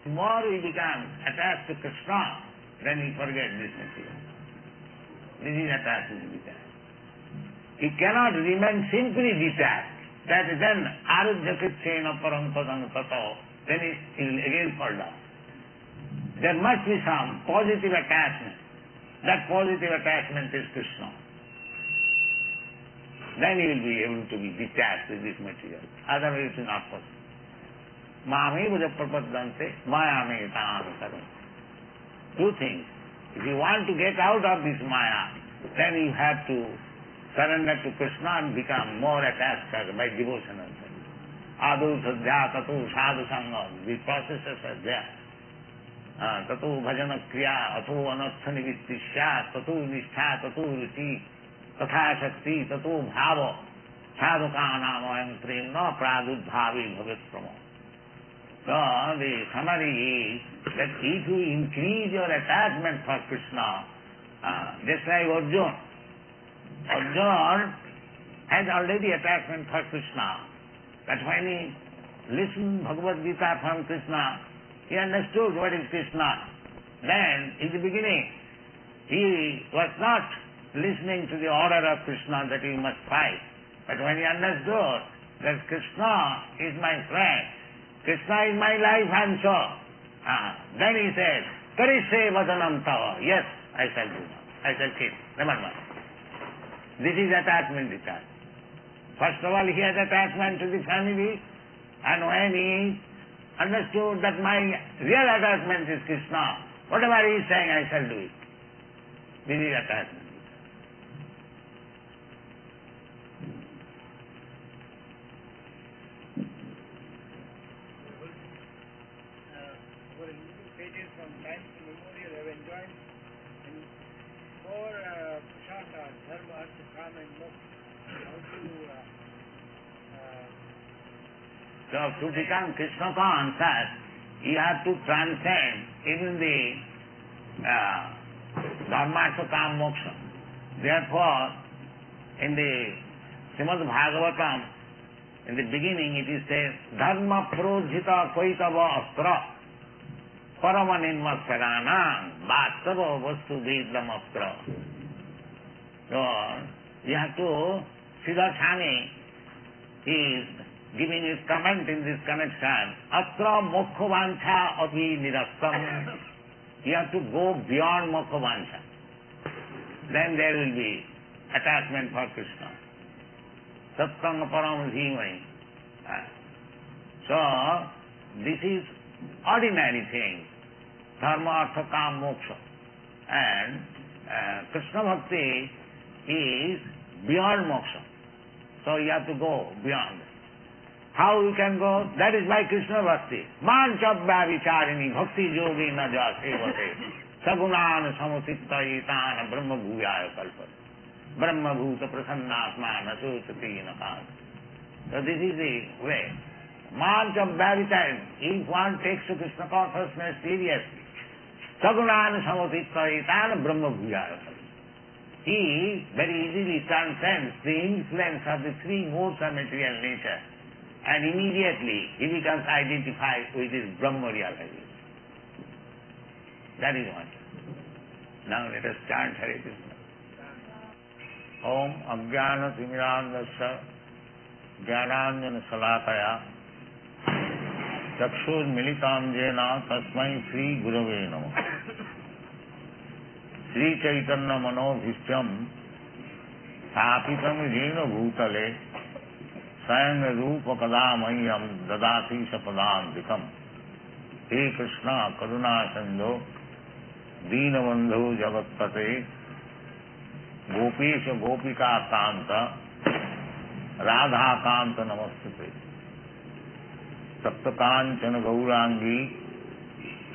The more we become attached to Krishna, then we forget this material. This is attached to the detached. He cannot remain simply detached. That is then arudhya kritchena param padam tato, then he will again fall down. There must be some positive attachment. That positive attachment is Krishna. Then he will be able to be detached with this material. Otherwise it is not possible. Mame buddha prapaddante, mayame tam saram. Two things. If you want to get out of this maya, then you have to surrender to Krishna and become more attached by devotional service. Adu sadhya tatu sadhu sangha. The processes are there. Tatu bhajana kriya, atu anartha nivritti syat, tatu nishtha, tatu ruchi, tatha shakti, tatu bhava, sadhukanam ayam premna pradudbhavi bhavet pramo. So the summary is that if you increase your attachment for Krishna, just like Arjuna has already attachment for Krishna. That when he listened Bhagavad Gita from Krishna, he understood what is Krishna. Then, in the beginning, he was not listening to the order of Krishna that he must fight. But when he understood that Krishna is my friend, Krishna is my life and soul, then he said, Karise vadanam tava. Yes, I shall do that. I shall keep. Remember. This is attachment detached. First of all, he has attachment to the family, and when he understood that my real attachment is Krishna, whatever he is saying, I shall do it. This is attachment. Our pages from time immemorial have enjoined in four pushakas, dharma, artha, kama and moksha. How So to become Krishna conscious, you have to transcend even the dharma, artha, kama, moksha. Therefore, in the Srimad Bhagavatam, in the beginning it is said, dharma prodhita koitava astra Paramanimmaskarana Bhastava Vastu Vedam Astra. So you have to, Siddha Swami is giving his comment in this connection, Astra Mokkhavancha Abhi Nirastam. You have to go beyond Mokkhavancha. Then there will be attachment for Krishna. Satsanga Param Dhimai. So this is ordinary thing. Dharma, artha, kama, moksha. And Krishna Bhakti is beyond moksha. So you have to go beyond. How you can go? That is by Krishna Bhakti. Manchabhya vicharini bhakti yogi na ja sevate sagunan samutitta etana brahma bhuyaya kalpate brahma bhuta prasannatma na sochati na. So this is the way. Manchabhya vicharini. If one takes to Krishna consciousness seriously, sagunan samutitta etana brahma bhuyaya kalpate. He very easily transcends the influence of the three modes of material nature, and immediately he becomes identified with his Brahma realization. That is one. Now let us chant Hare Krishna. Om Ajnana Timirandasya Jnananjana Salakaya Chakshur Militam Jena Tasmai Sri Gurave Namaha. Sri Chaitanya Manobhishtam Sthapitam Jena Bhutale Swayam Rupa Kadamayyam Dadati Sapadantikam. He Krishna Karuna Sandho Deenabandhu Jagatpate Gopesha Gopika Kanta Radha Kanta Namastate Sapta Kanchana Gaurangi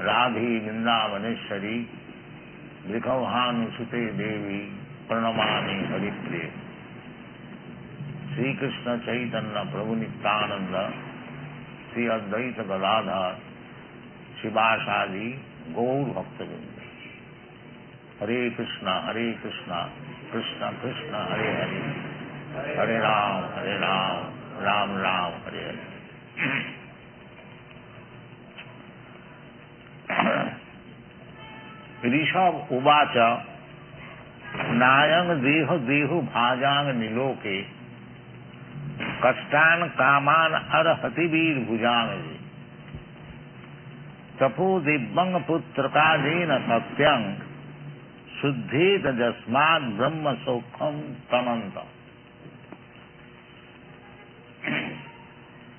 Radhi Vrindavaneshwari Vrikhavhanu Sute Devi Pranamami Haripriya. Sri Krishna Chaitanya Prabhu Nityananda Sri Advaita Gadadhar Shivasadi Gaur Bhaktavinda. Hare Krishna, Krishna Krishna, Hare Hare, Hare Ram, Ram Ram, Hare Hare. Rishabh उवाच नायं देह देहु भाजांग निलोके कष्टान कामान अर्हति वीर भुजांग तपो दिव्यंग पुत्रकादेन सत्यं शुद्धेत जस्मात् ब्रह्म सौख्यम तमंत।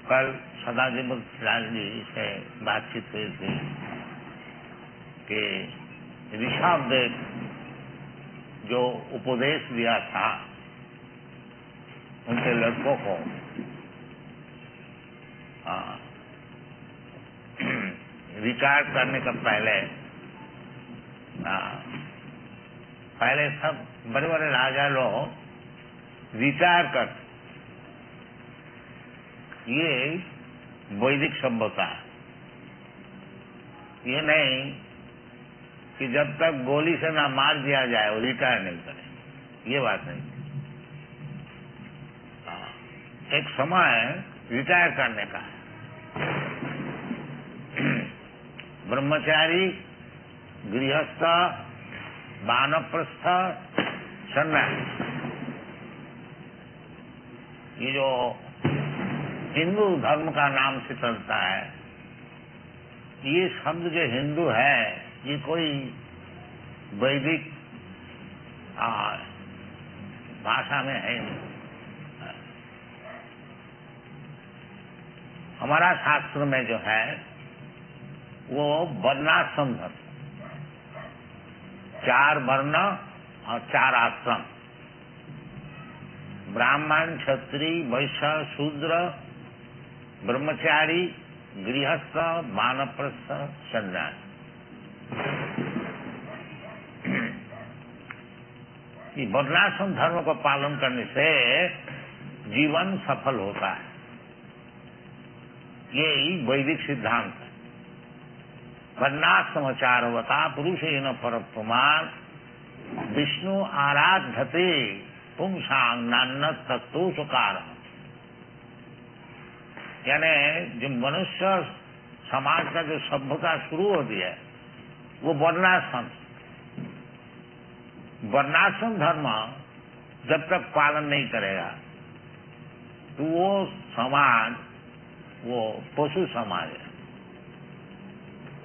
कल सदाजी लाल जी से बातचीत हुई थी कि ऋषभ देव जो उपदेश दिया था उनके लड़कों को रिटायर करने का पहले सब बड़े बड़े राजा लोग रिटायर कर, ये वैदिक सभ्यता है। ये नहीं कि जब तक गोली से ना मार दिया जाए वो रिटायर नहीं करे, ये बात नहीं। एक समय रिटायर करने का है। ब्रह्मचारी, गृहस्थ, वानप्रस्थ, सन्यासी, ये जो हिंदू धर्म का नाम से चलता है, ये शब्द जो हिंदू है ये कोई वैदिक भाषा में है नहीं। हमारा शास्त्र में जो है वो वर्णाश्रम धर्म, 4 वर्ण और 4 आश्रम, ब्राह्मण, क्षत्रिय, वैश्य, शूद्र, ब्रह्मचारी, गृहस्थ, वानप्रस्थ, सन्यासी। ये वर्णाश्रम धर्म को पालन करने से जीवन सफल होता है, यही वैदिक सिद्धांत है। वर्णाश्रमचारवता पुरुषेण परपुमान विष्णु आराध्यते पुंसांग नान्य तत्वोषकार। यानी जो मनुष्य समाज का जो सभ्यता शुरू होती है वो वर्णाश्रम। वर्णाश्रम धर्म जब तक पालन नहीं करेगा तो वो समाज वो पशु समाज है,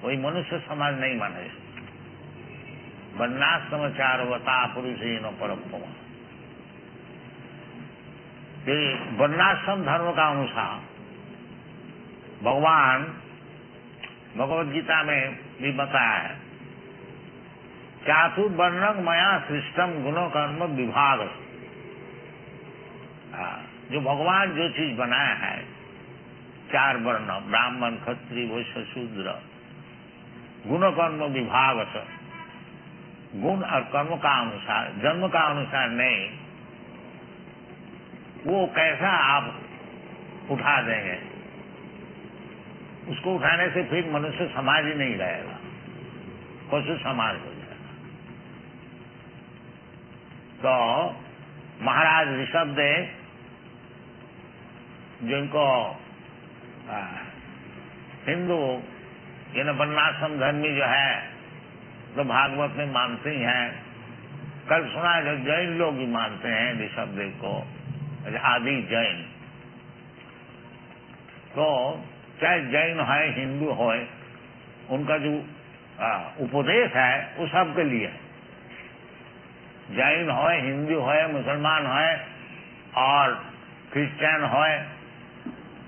कोई मनुष्य समाज नहीं मानेगा। वर्णाश्रमचारवता पुरुषेण परपुमान, वर्णाश्रम धर्म का अनुसार भगवान भगवद गीता में भी बताया है, चातुर्वर्णं मया सृष्टम गुणो कर्म विभाग। जो भगवान जो चीज बनाया है 4 वर्ण, ब्राह्मण, क्षत्रिय, वैश्य, शूद्र, गुण कर्म विभाग से, गुण और कर्म का अनुसार, जन्म का अनुसार नहीं, वो कैसा आप उठा देंगे, उसको उठाने से फिर मनुष्य समाज ही नहीं रहेगा, पशु समाज हो जाएगा। तो महाराज ऋषभदेव जिनको हिंदू यानी वर्णाश्रम धर्मी जो है तो भागवत में मानते ही हैं। कल सुना जो जैन लोग भी मानते हैं ऋषभदेव को, आदि जैन। तो चाहे जैन है हिंदू है, उनका जो उपदेश है वो सबके लिए है। जैन है, हिंदू है, मुसलमान है और क्रिश्चियन है,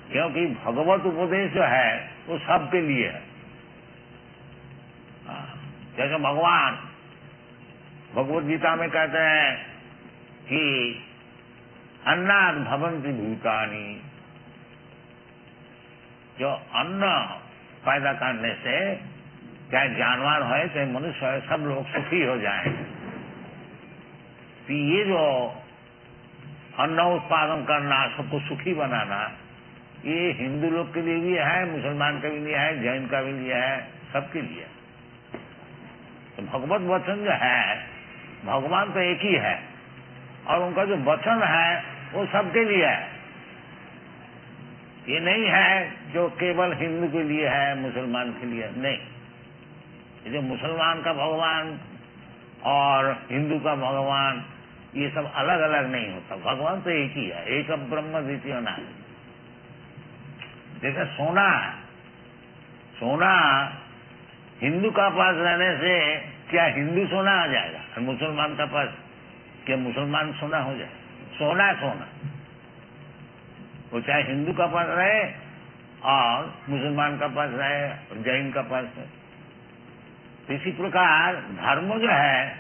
क्योंकि भगवत उपदेश जो है वो सबके लिए है। जैसे भगवान भगवद गीता में कहते हैं कि अन्नाद भवन्ति भूतानि, जो अन्न पैदा करने से चाहे जानवर है चाहे मनुष्य है सब लोग सुखी हो जाएंगे। तो ये जो अन्न उत्पादन करना, सबको सुखी बनाना, ये हिंदू लोग के लिए भी है, मुसलमान के भी लिए है, जैन का भी लिए है, सबके लिए। तो भगवत वचन जो है, भगवान तो एक ही है और उनका जो वचन है वो सबके लिए है। ये नहीं है जो केवल हिंदू के लिए है, मुसलमान के लिए नहीं। ये जो मुसलमान का भगवान और हिंदू का भगवान, ये सब अलग अलग नहीं होता। भगवान तो एक ही है, एक ब्रह्म द्वितीय नास्ति। जैसे सोना है, सोना हिंदू का पास रहने से क्या हिंदू सोना आ जाएगा, और मुसलमान का पास क्या मुसलमान सोना हो जाए? सोना सोना, वो चाहे हिंदू का पास रहे और मुसलमान का पास रहे और जैन का पास रहे। इसी प्रकार धर्म जो है,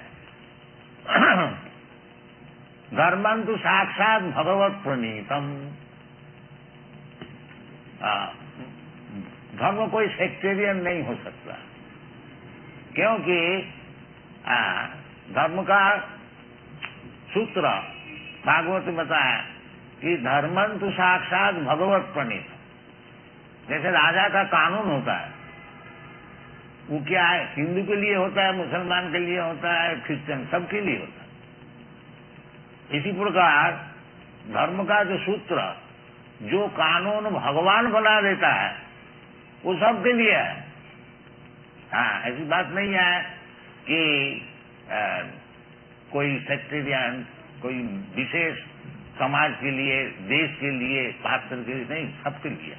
धर्मंतु साक्षात भगवत प्रणीतम। धर्म कोई सेक्टेरियन नहीं हो सकता, क्योंकि धर्म का सूत्र भागवत में बताया कि धर्मंतु साक्षात भगवत प्रणीत। जैसे राजा का कानून होता है, वो क्या है, हिंदू के लिए होता है, मुसलमान के लिए होता है, क्रिश्चियन, सबके लिए होता है। इसी प्रकार धर्म का जो सूत्र, जो कानून भगवान बना देता है, वो सबके लिए है। हाँ, ऐसी बात नहीं है कि कोई सेक्टेरियन, कोई विशेष समाज के लिए, देश के लिए, पात्र के लिए नहीं, सबके लिए।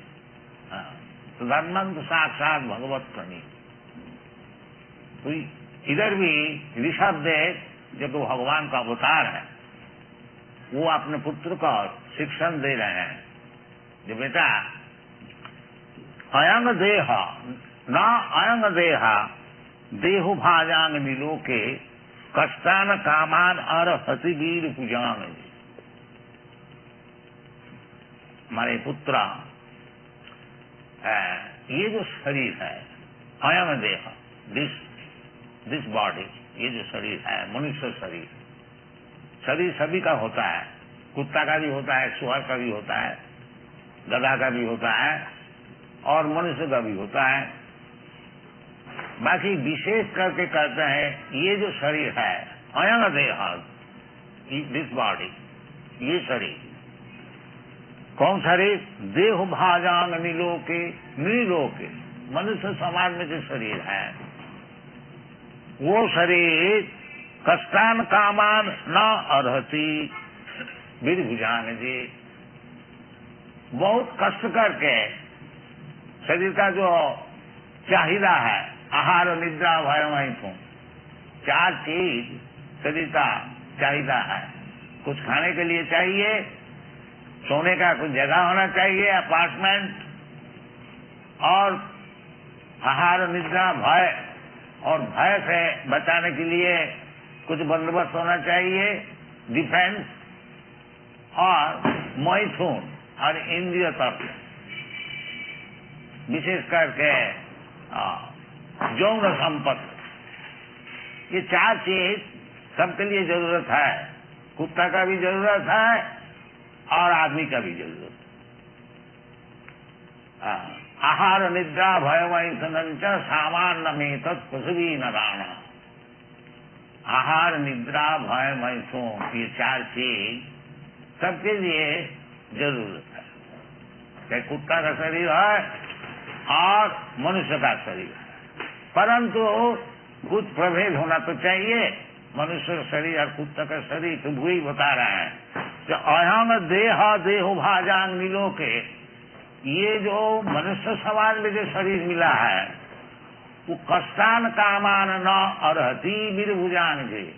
हाँ, तो धर्मंत साक्षात भगवत प्रणीत। तो इधर भी ऋषभ देव जो तो भगवान का अवतार है, वो अपने पुत्र को शिक्षण दे रहे हैं, जो बेटा अयंग देह न अयंग देहा देहु भाजांग निलोके कष्टान कामान अर्हति वीर भुजांग। हमारे पुत्र, ये जो शरीर है, अयंग देह, दिस बॉडी, ये जो शरीर है, मनुष्य शरीर, शरीर सभी का होता है। कुत्ता का भी होता है, सुअर का भी होता है, गधा का भी होता है और मनुष्य का भी होता है। बाकी विशेष करके कहते हैं ये जो शरीर है, अयंग देह, दिस बॉडी, ये शरीर, कौन शरीर? देह भाजांग निलोके, निलोके, मनुष्य समाज में जो शरीर है, वो शरीर कष्टान कामान न अर्हति वीर भुजांग जी। बहुत कष्ट करके शरीर का जो चाहिदा है, आहार निद्रा भय मैथुन, 4 चीज शरीर का चाहिदा है। कुछ खाने के लिए चाहिए, सोने का कुछ जगह होना चाहिए, अपार्टमेंट, और आहार निद्रा भय, और भय से बचाने के लिए कुछ बंदोबस्त होना चाहिए, डिफेंस, और मैथुन और इंद्रिय तत्व, विशेष करके यौन संपत्ति। ये 4 चीज सबके लिए जरूरत है। कुत्ता का भी जरूरत है और आदमी का भी जरूरत है। आहार निद्रा भय मैथुन च सामान्य में तत्पशुवी नारायण। आहार निद्रा भय मैथुन, ये 4 चीज सबके लिए जरूरत है। चाहे कुत्ता का शरीर है और मनुष्य का शरीर है, परंतु कुछ प्रभेद होना तो चाहिए। मनुष्य शरीर और कुत्ता का शरीर तो वही बता रहे हैं कि अयंग देह देहो भाजांग निलोके, ये जो मनुष्य समाज में जो शरीर मिला है, वो कष्टान कामान न अर्हति वीर भुजांग जी।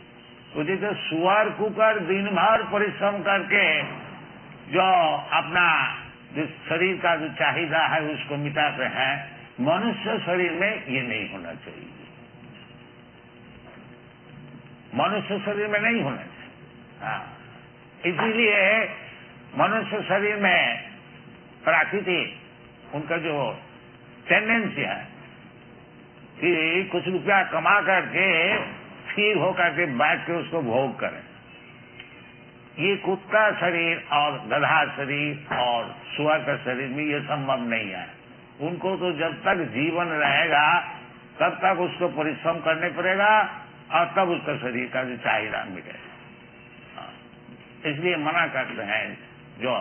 तो जैसे सुअर कुकर दिन भर परिश्रम करके जो अपना जो शरीर का जो चाहिदा है उसको मिटाते हैं, मनुष्य शरीर में ये नहीं होना चाहिए। मनुष्य शरीर में नहीं होना चाहिए। हाँ, इसीलिए मनुष्य शरीर में प्राकृतिक उनका जो टेंडेंसी है कि कुछ रुपया कमा करके स्थिर होकर के बैठ के उसको भोग करें। ये कुत्ता शरीर और गधा शरीर और सुअर का शरीर में ये संभव नहीं है। उनको तो जब तक जीवन रहेगा तब तक उसको परिश्रम करने पड़ेगा और तब उसका शरीर का जो चाहिदा मिलेगा। इसलिए मना करते हैं जो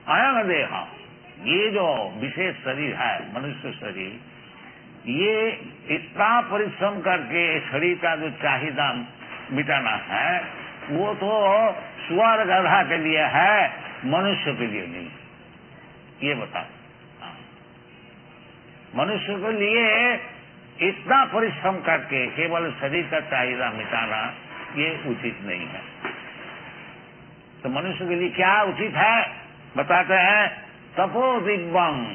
अयंग देह, ये जो विशेष शरीर है मनुष्य शरीर, ये इतना परिश्रम करके शरीर का जो चाहिदा मिटाना है वो तो स्वर गधा के लिए है, मनुष्य के लिए नहीं। ये बता, मनुष्य के लिए इतना परिश्रम करके केवल शरीर का चाहिदा मिटाना ये उचित नहीं है। तो मनुष्य के लिए क्या उचित है बताते हैं, तपो दिव्यम।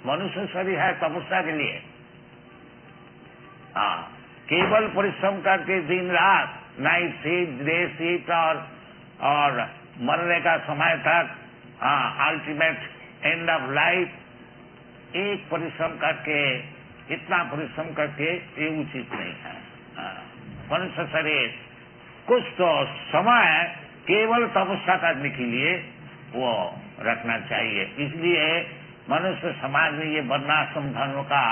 मनुष्य शरीर है तपस्या के लिए। हाँ, केवल परिश्रम करके दिन रात नाइट शिफ्ट, डे शिफ्ट और मरने का समय तक, हाँ, अल्टीमेट एंड ऑफ लाइफ एक परिश्रम करके, इतना परिश्रम करके ये उचित नहीं है। मनुष्य शरीर कुछ तो समय केवल तपस्या करने के लिए वो रखना चाहिए। इसलिए मनुष्य समाज में ये वर्णाश्रम धर्म का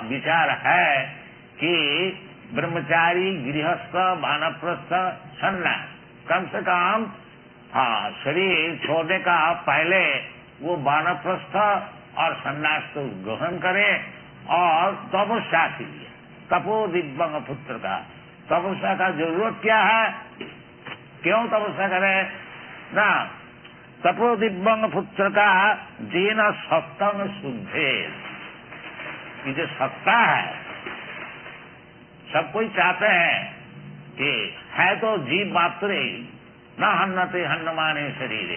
विचार है कि ब्रह्मचारी, गृहस्थ, वानप्रस्थ, सन्यास, कम से कम शरीर छोड़ने का पहले वो वानप्रस्थ और सन्यास को ग्रहण करें और तपस्या के लिए, तपो दिव्यंग पुत्र का तपस्या का जरूरत क्या है, क्यों तपस्या करें ना, तपो दिव्यंग पुत्र का जीन सत्तंग शुद्धे। ये जो सत्ता है सब कोई चाहते हैं कि है तो जीव मात्र न हन्नते हन्नमाने शरीर।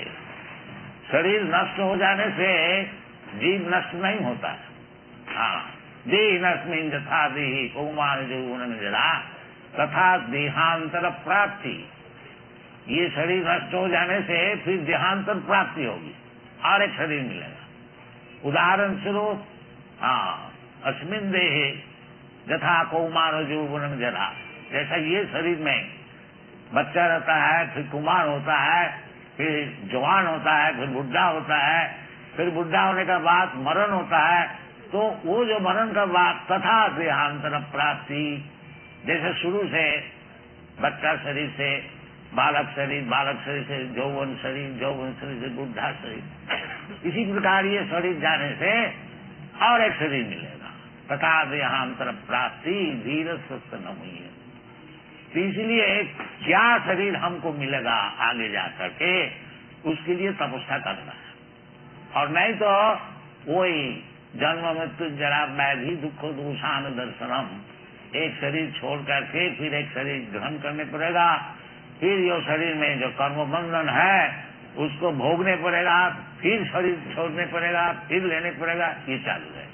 शरीर नष्ट हो जाने से जीव नष्ट नहीं होता। हाँ, देहिनस्मिन् यथा देहि कौमार यौवनं जरा तथा देहांतर प्राप्ति। ये शरीर नष्ट हो जाने से फिर देहांतर प्राप्ति होगी और एक शरीर मिलेगा। उदाहरण स्वरूप, हाँ, अस्मिन् देहे यथा कौमार यौवनं जरा, जैसा ये शरीर में बच्चा रहता है, फिर कुमार होता है, फिर जवान होता है, फिर बुढ़ा होता है, फिर बुढ़ा होने के बाद मरण होता है। तो वो जो मरण का बाद तथा देहांतर प्राप्ति, जैसे शुरू से बच्चा शरीर से बालक शरीर, बालक शरीर से यौवन शरीर, यौवन शरीर से बुढ़ा शरीर, इसी प्रकार ये शरीर जाने से और एक शरीर मिलेगा। तथा देहांतर प्राप्ति धीरे स्वस्थ न हुई है। तो इसलिए क्या शरीर हमको मिलेगा आगे जा करके, उसके लिए तपस्या करना है। और नहीं तो वही जन्म मृत्यु जरा व्याधि दुख दूषान दर्शनम, एक शरीर छोड़ करके फिर एक शरीर ग्रहण करने पड़ेगा, फिर ये शरीर में जो कर्म बंधन है उसको भोगने पड़ेगा, फिर शरीर छोड़ने पड़ेगा, फिर लेने पड़ेगा, ये चालू है।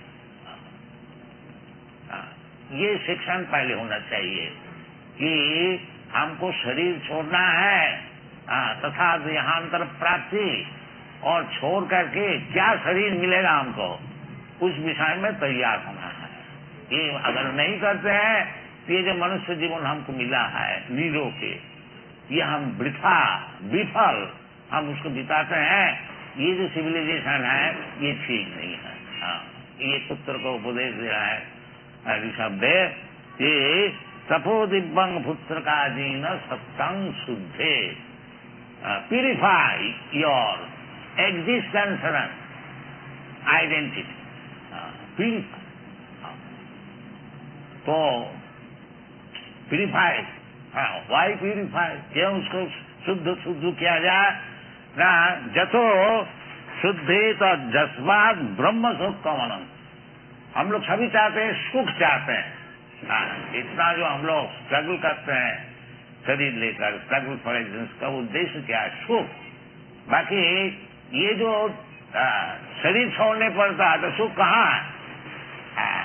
ये शिक्षण पहले होना चाहिए कि हमको शरीर छोड़ना है, तथा देहांतर प्राप्ति, और छोड़ करके क्या शरीर मिलेगा हमको, उस विषय में तैयार होना है। ये अगर नहीं करते हैं तो ये जो मनुष्य जीवन हमको मिला है नीरों के, ये हम वृथा विफल हम उसको बिताते हैं। ये जो सिविलाइजेशन है ये ठीक नहीं है। हाँ, ये पुत्र को उपदेश दे रहा है ऋषभ देव, ये तपो दिव्यंग पुत्र का जीन सत्संग शुद्धे, purify your existence identity, purify. तो प्यूरिफाई, वाई प्यूरिफाई, क्यों उसको शुद्ध किया जाए ना, जतो शुद्धे तो जस्वाद ब्रह्म सुख कमनम। हम लोग सभी चाहते हैं, सुख चाहते हैं। इतना जो हम लोग स्ट्रगल करते हैं शरीर लेकर, स्ट्रगल फॉर एग्जिस्टेंस का उद्देश्य क्या है? सुख। बाकी ये जो शरीर छोड़ने पड़ता है तो सुख कहाँ है?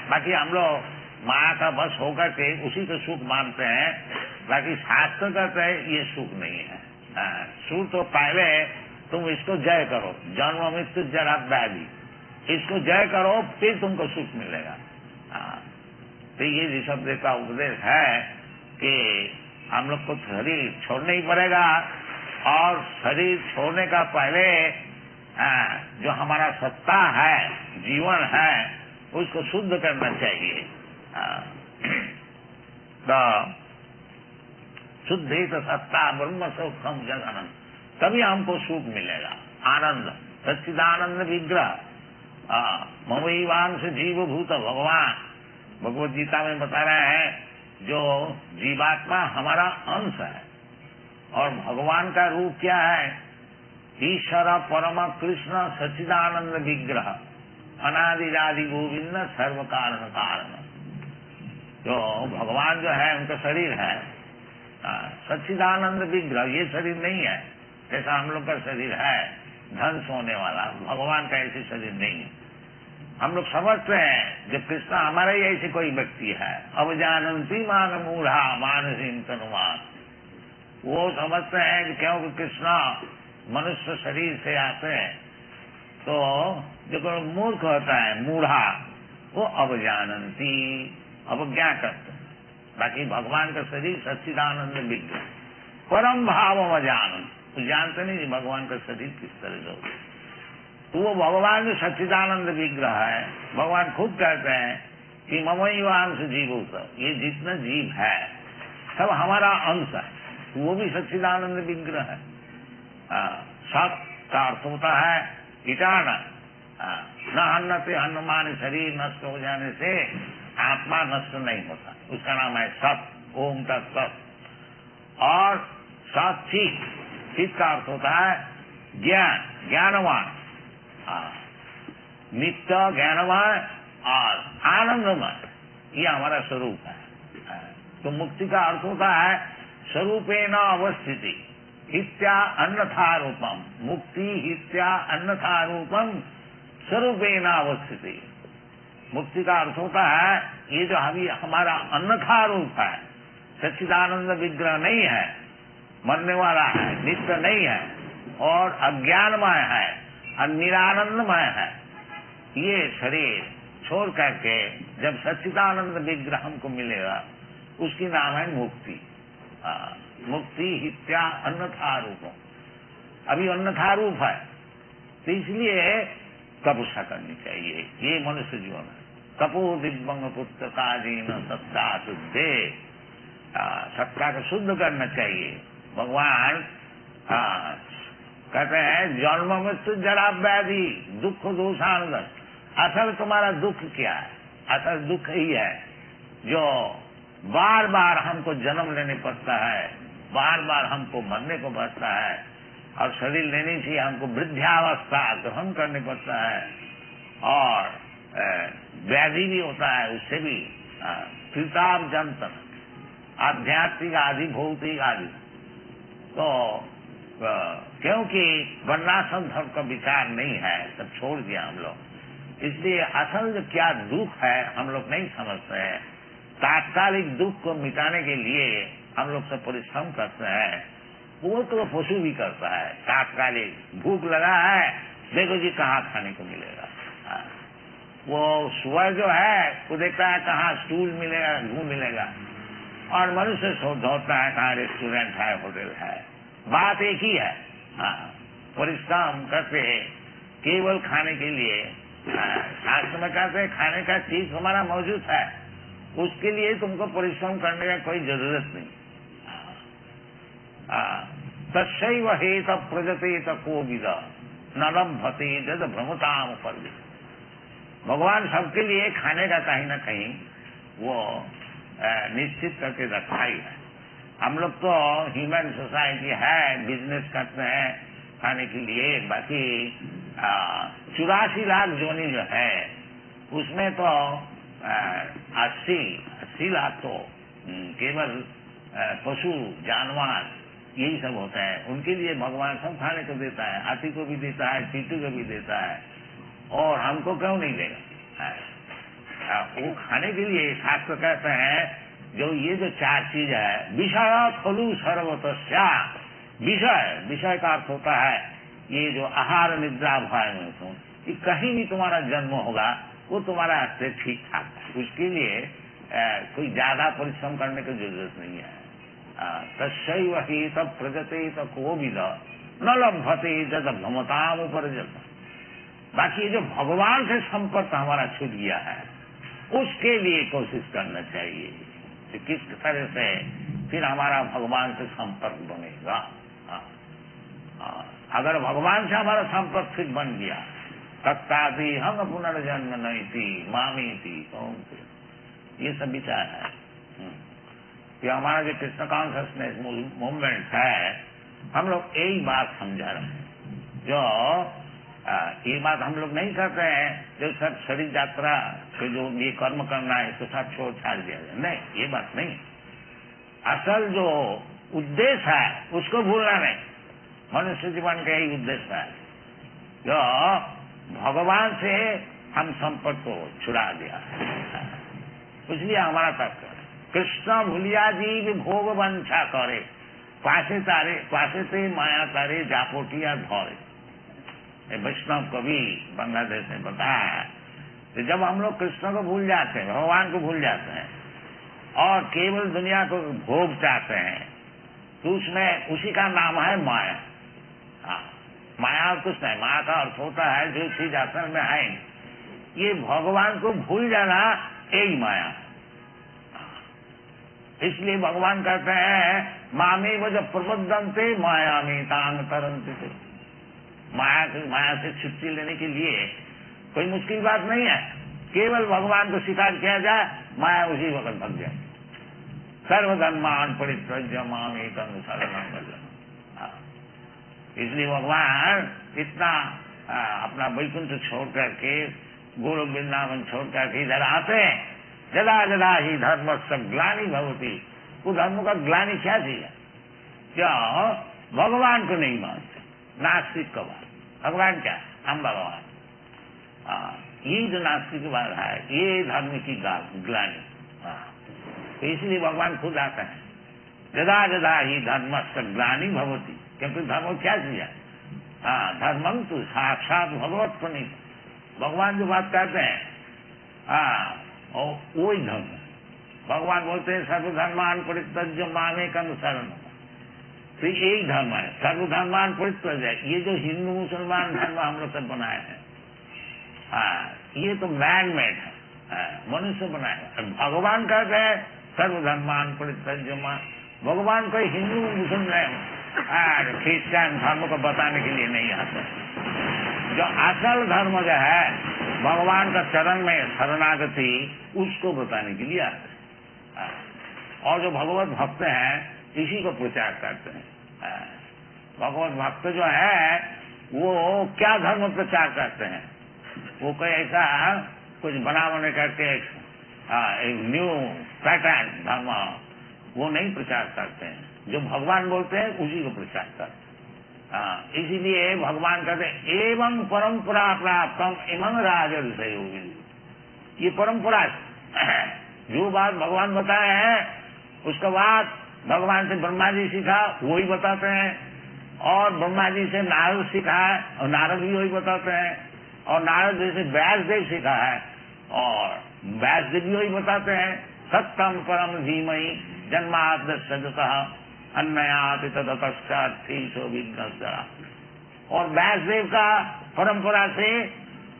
बाकी हम लोग माया का बस होकर के उसी को सुख मानते हैं। बाकी शास्त्र कहते हैं ये सुख नहीं है। सुख तो पहले तुम इसको जय करो, जन्म मृत्यु जरा व्याधि, इसको जय करो फिर तुमको सुख मिलेगा। तो ये ऋषभ देव का उपदेश है कि हम लोग को शरीर छोड़ना ही पड़ेगा, और शरीर छोड़ने का पहले जो हमारा सत्ता है, जीवन है, उसको शुद्ध करना चाहिए। तो शुद्ध ही तो सत्ता ब्रह्म सुखम जगनम, तभी हमको सुख मिलेगा, आनंद, सच्चिदानंद विग्रह। ममैवांश जीव भूत भगवान भगवत गीता में बता रहे हैं, जो जीवात्मा हमारा अंश है और भगवान का रूप क्या है? ईश्वर परम कृष्ण सच्चिदानंद विग्रह अनादिरादि गोविंद सर्व कारण कारण। जो भगवान जो है उनका शरीर है सच्चिदानंद विग्रह, ये शरीर नहीं है जैसा हम लोग का शरीर है धन सोने वाला, भगवान का ऐसे शरीर नहीं है। हम लोग समझते हैं जब कृष्ण हमारा ही ऐसे कोई व्यक्ति है, अब जानंती मान मूढ़ा मानसीम तनुमान, वो समझते हैं कि क्योंकि कृष्ण मनुष्य शरीर से आते हैं तो जो मूर्ख होता है मूढ़ा, वो अब जानंती अवज्ञा करते हैं। बाकी भगवान का शरीर सच्चिदानंद विग्रह परम भाव अजानन, तो जानते नहीं भगवान का शरीर किस तरह से होता। तो वो भगवान जो सच्चिदानंद विग्रह है, भगवान खुद कहते हैं कि ममैवांश जीवो, ये जितना जीव है सब हमारा अंश है, वो भी सच्चिदानंद विग्रह है। सत का अर्थ होता है कीटाणु, न अन्न से अन्नमान, शरीर नष्ट हो जाने से आत्मा नष्ट नहीं होता, उसका नाम है सत, ओम तत् सत। और सत चित का अर्थ होता है ज्ञान, ज्ञानवान, नित्य ज्ञानवान और आनंदमय, ये हमारा स्वरूप है। तो मुक्ति का अर्थ होता है स्वरूपेण अवस्थिति हित्या अन्यथा रूपम, मुक्ति हित्या अन्यथा रूपम स्वरूपेण अवस्थिति। मुक्ति का अर्थ होता है ये जो अभी हमारा अन्यथा रूप है, सच्चिदानंद विग्रह नहीं है, मरने वाला है, नित्य नहीं है और अज्ञानमय है और निरानंदमय है, ये शरीर छोड़ करके जब सच्चिदानंद विग्रह हमको मिलेगा उसकी नाम है मुक्ति। मुक्ति हित्या अन्यथा रूपम, अभी अन्यथा रूप है तो इसलिए तपस्या करनी चाहिए। ये मनुष्य जीवन है। तपो दिव्यंग पुत्र काजीन सत्ता शुद्धे, सत्ता को शुद्ध करना चाहिए। भगवान कहते हैं जन्म मृत्यु जरा व्याधि दुख दोषानुगत, असल तुम्हारा दुख क्या है? असल दुख ही है जो बार बार हमको जन्म लेने पड़ता है, बार बार हमको मरने को पड़ता है और शरीर लेने से हमको वृद्धावस्था ग्रहण करने पड़ता है और व्याधि भी होता है, उससे भी कृताप जंतन आध्यात्मिक आदि भौतिक आदि। तो क्योंकि वर्णाश्रम धर्म का विचार नहीं है, सब छोड़ दिया हम लोग, इसलिए असल जो क्या दुख है हम लोग नहीं समझते हैं। तात्कालिक दुख को मिटाने के लिए हम लोग सब परिश्रम करते हैं, वो तो पशु भी करता है। तात्कालिक भूख लगा है, देखो जी कहाँ खाने को मिलेगा, वो सुअर जो है वो देखता है कहाँ स्टूल मिलेगा, घू मिलेगा, और मनुष्य ढूंढता है कहाँ रेस्टोरेंट है, होटल है। बात एक ही है, परिश्रम करते केवल खाने के लिए। शास्त्र में कहते हैं खाने का चीज हमारा मौजूद है, उसके लिए तुमको परिश्रम करने का कोई जरूरत नहीं। तस्यैव हेत प्रजतेत कोविद न लभते जद भ्रमताम पर। भगवान सबके लिए खाने का कहीं ना कहीं वो निश्चित करके रखा ही है। हम लोग तो ह्यूमन सोसाइटी है, बिजनेस करते हैं खाने के लिए। बाकी 84 लाख जोनी जो है उसमें तो 80 लाख तो केवल पशु जानवर यही सब होता है। उनके लिए भगवान सब खाने को देता है, हाथी को भी देता है, चींटी को भी देता है, और हमको क्यों नहीं देगा? वो खाने के लिए शास्त्र कहते हैं जो ये जो 4 चीज है, विषय खलु सर्वतस्या। विषय का अर्थ होता है ये जो आहार निद्रा भय में, कि कहीं भी तुम्हारा जन्म होगा वो तुम्हारा से ठीक ठाक है, उसके लिए कोई ज्यादा परिश्रम करने की जरूरत नहीं है। तस्यैव हेत प्रजतेत कोविद न लभते जद भ्रमताम उपरजत। बाकी जो भगवान से संपर्क हमारा छूट गया है उसके लिए कोशिश करना चाहिए कि किस तरह से फिर हमारा भगवान से संपर्क बनेगा। अगर भगवान से हमारा संपर्क फिर बन गया तत्तापि हम पुनर्जन्म नहीं थी मामी थी कौन थी, ये सब विचार है। कि हमारा जो कृष्ण कॉन्शियसनेस मूवमेंट है, हम लोग यही बात समझा रहे हैं। जो ये बात हम लोग नहीं करते हैं जो सब शरीर यात्रा के जो ये कर्म करना है इसको सब छोड़ छाड़ दिया जाए, नहीं, ये बात नहीं। असल जो उद्देश्य है उसको भूलना नहीं। मनुष्य जीवन का यही उद्देश्य है जो भगवान से हम संपर्क को छुड़ा दिया, इसलिए हमारा तत्व कृष्ण भूलिया जीव भोग वंशा करे, पासे ते माया तारे जापोटिया धौरे। वैष्णव कवि बांग्लादेश में बताया है कि जब हम लोग कृष्ण को भूल जाते हैं, भगवान को भूल जाते हैं और केवल दुनिया को भोग चाहते हैं, तो उसमें उसी का नाम है माया। हाँ, माया कुछ नहीं, माया का अर्थ होता है जो चीज असल में है। ये भगवान को भूल जाना यही माया। इसलिए भगवान कहते हैं मामी वो जब प्रबद्धंते माया में तांग तरंते। माया से छुट्टी लेने के लिए कोई मुश्किल बात नहीं है, केवल भगवान को स्वीकार किया जाए, माया उसी वक्त भग जाए। सर्वधर्मान परित्यज्य मामी तंग शरणं व्रज। इसलिए भगवान इतना अपना वैकुंठ छोड़ करके गोलोक वृंदावन छोड़ करके इधर आते हैं। जदा जदा ही धर्म सब ग्लानि भवती, वो धर्म का ग्लानि क्या दिया? क्या भगवान को नहीं मानते, नास्तिक का बात। भगवान क्या? हम भगवान। ये जो नास्तिक बात है ये धर्म की ग्लानि। तो इसलिए भगवान खुद आते हैं। जदा जदा ही धर्म सब ग्लानि भवती, क्योंकि धर्म क्या दिया? धर्मम तो साक्षात भगवत को नहीं। भगवान जो बात कहते हैं और वही धर्म है। भगवान बोलते हैं सर्वधर्मान परित्यज्य मामे अनुसरण। तो यही धर्म है, सर्वधर्मान परित्यज्य। ये जो हिंदू मुसलमान धर्म हम लोग सब बनाए हैं, ये तो मैन मेड है, मनुष्य बनाए। भगवान कहते हैं सर्वधर्मान परित्यज्य मान। भगवान कोई हिंदू मुसलमान क्रिश्चियन धर्म को बताने के लिए नहीं आता। जो असल धर्म जो है भगवान का चरण में शरणागति, उसको बताने के लिए आते हैं। और जो भगवत भक्त हैं इसी को प्रचार करते हैं। भगवत भक्त जो है वो क्या धर्म प्रचार करते हैं? वो कोई ऐसा कुछ बना करके एक न्यू पैटर्न धर्म वो नहीं प्रचार करते हैं। जो भगवान बोलते हैं उसी को प्रचार करते हैं। इसीलिए भगवान कहते हैं एवं परंपरा प्राप्तम इमं राजर्षयोगी। ये परंपरा जो बात भगवान बताए हैं उसका बात भगवान से ब्रह्मा जी सीखा वही बताते हैं, और ब्रह्मा जी से नारद सीखा है और नारद भी वही बताते हैं, और नारद जी से व्यासदेव सीखा है और व्यासदेव भी वही बताते हैं। सत्यम परम धीमहि जन्माद्य सदतः अन्नयाति तदतश्चार्थी सो विघ्नस्या। और व्यासदेव का परंपरा से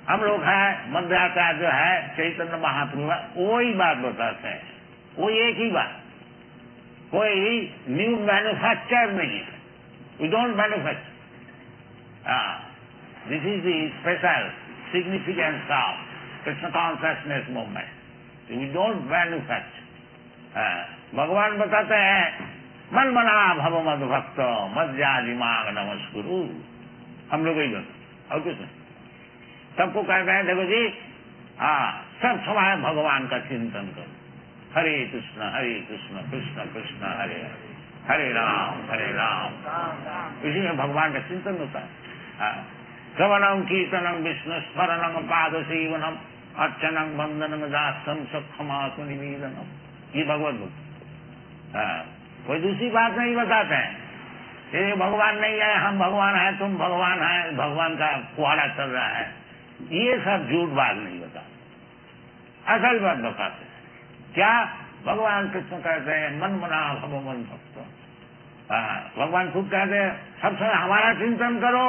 हम लोग हैं, मध्याचार्य जो है चैतन्य महाप्रभु वही बात बताते हैं, वो एक ही बात, कोई न्यू मैन्युफैक्चर नहीं है। We don't manufacture. This is the special significance of Krishna consciousness movement. We don't manufacture. भगवान बताते हैं मन मना भव मद भक्त मध्यादि मांग नमस्कुरु। हम लोग ही बोलते और कुछ नहीं। सबको कहते हैं देखो जी सब समय भगवान का चिंतन करो। हरे कृष्ण कृष्ण कृष्ण हरे हरे, हरे राम। इसी में भगवान का चिंतन होता है। श्रवणम कीर्तनम विष्णु स्मरणम पाद सेवनम अर्चनम वंदनम दासम सक्षमात्म निवेदनम। ये भगवत भक्त। कोई दूसरी बात नहीं बताते हैं। ये भगवान नहीं है, हम भगवान हैं, तुम भगवान है, भगवान का कुहाड़ा चल रहा है, ये सब झूठ बात नहीं बताते, असल बात बताते हैं। क्या भगवान कृष्ण कहते हैं मन मना भव मन भक्त। भगवान खुद कहते हैं सब समय हमारा चिंतन करो,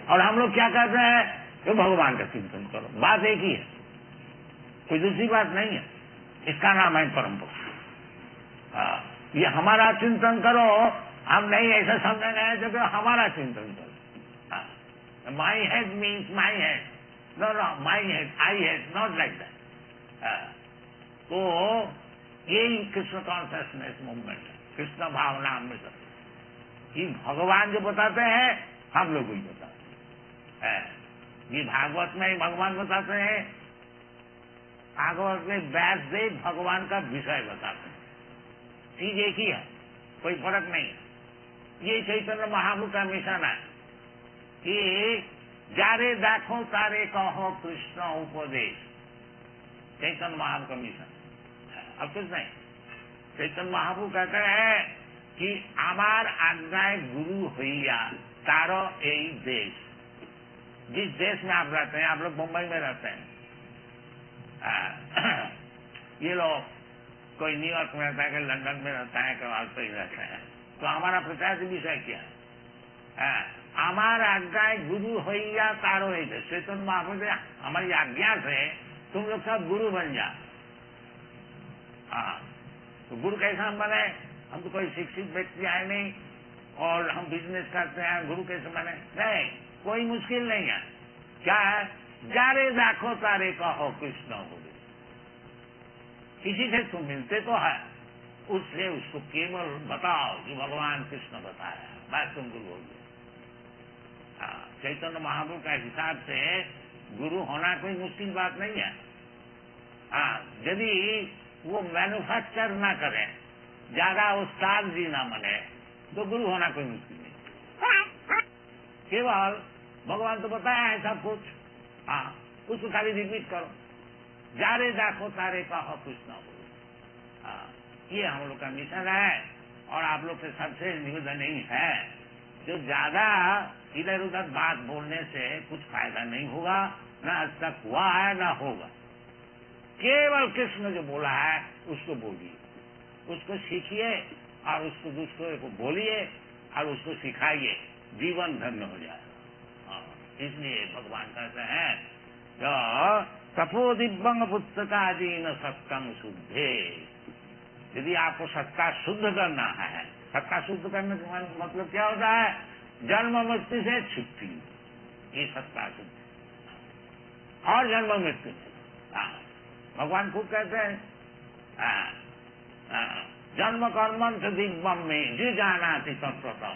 और हम लोग क्या कहते हैं तो भगवान का चिंतन करो। बात एक ही है, कोई दूसरी बात नहीं है। इसका नाम है परंपरा। ये हमारा चिंतन करो, हम नहीं ऐसा समझेंगे जो हमारा चिंतन करो। My head means my head, no no my head, I head, not like that. तो यही कृष्ण कॉन्शियसनेस मूवमेंट है, कृष्ण भावना अमृत। ये भगवान जो बताते हैं हम लोग ही बताते हैं। ये भागवत में ही भगवान बताते हैं, भागवत में व्यासदेव भगवान का विषय बताते हैं, चीज एक ही है, कोई फर्क नहीं है। ये चैतन्य महाप्रभु का मिशन है कि जारे देखो तारे कहो कृष्ण उपदेश, चैतन्य महाप्रभु का मिशन। अब कुछ नहीं, चैतन्य महाप्रभु कहते हैं कि आमार आज्ञाएं गुरु हुईया तारो यही देश। जिस देश में आप रहते हैं, आप लोग मुंबई में रहते हैं, ये लोग कोई न्यूयॉर्क में रहता है, कोई लंदन में रहता है, कोई ऑस्ट्रेलिया में रहते हैं, तो हमारा प्रचार का विषय क्या है? आमार आज्ञाएं गुरु हुईया तारो यही देश। चैतन्य महाप्रभु हमारी आज्ञा से तुम लोग सब गुरु बन जा। हाँ, तो गुरु कैसा हम बने? हम तो कोई शिक्षित व्यक्ति आए नहीं और हम बिजनेस करते हैं, गुरु कैसे बने? नहीं, कोई मुश्किल नहीं है। क्या है? जारे देखो तारे कहो कृष्ण बोले। किसी से तुम मिलते तो है, उससे उसको केवल बताओ कि भगवान कृष्ण बताया, बस तुम गुरु हो गए। चैतन्य महाप्रभु के हिसाब से गुरु होना कोई मुश्किल बात नहीं है। यदि वो मैन्युफैक्चर ना करें, ज्यादा उस्ताद जी ना बने, तो गुरु होना कोई मुश्किल नहीं। केवल भगवान तो बताया है सब कुछ, उसको खाली रिपीट करो। जारे देखो तारे कहो कृष्ण बोलो। ये हम लोग का मिशन है। और आप लोग से सबसे निवेदन नहीं है, जो ज्यादा इधर उधर बात बोलने से कुछ फायदा नहीं होगा, ना आज तक हुआ है ना होगा। केवल कृष्ण जो बोला है उसको बोलिए, उसको सीखिए और उसको दूसरों को बोलिए और उसको सिखाइए, जीवन धन्य हो जाए। इसलिए भगवान कहते हैं जो तपोदिव्यंग पुस्तकादीन सत्संग शुद्धे। यदि आपको सत्ता शुद्ध करना है, सत्ता शुद्ध करने का मतलब क्या होता है? जन्म मृत्यु से छुट्टी, ये सत्ता शुद्ध। और जन्म मृत्यु भगवान खुद कहते हैं जन्म कर्मंत दिव्यम में जो जाना थी तत्वतः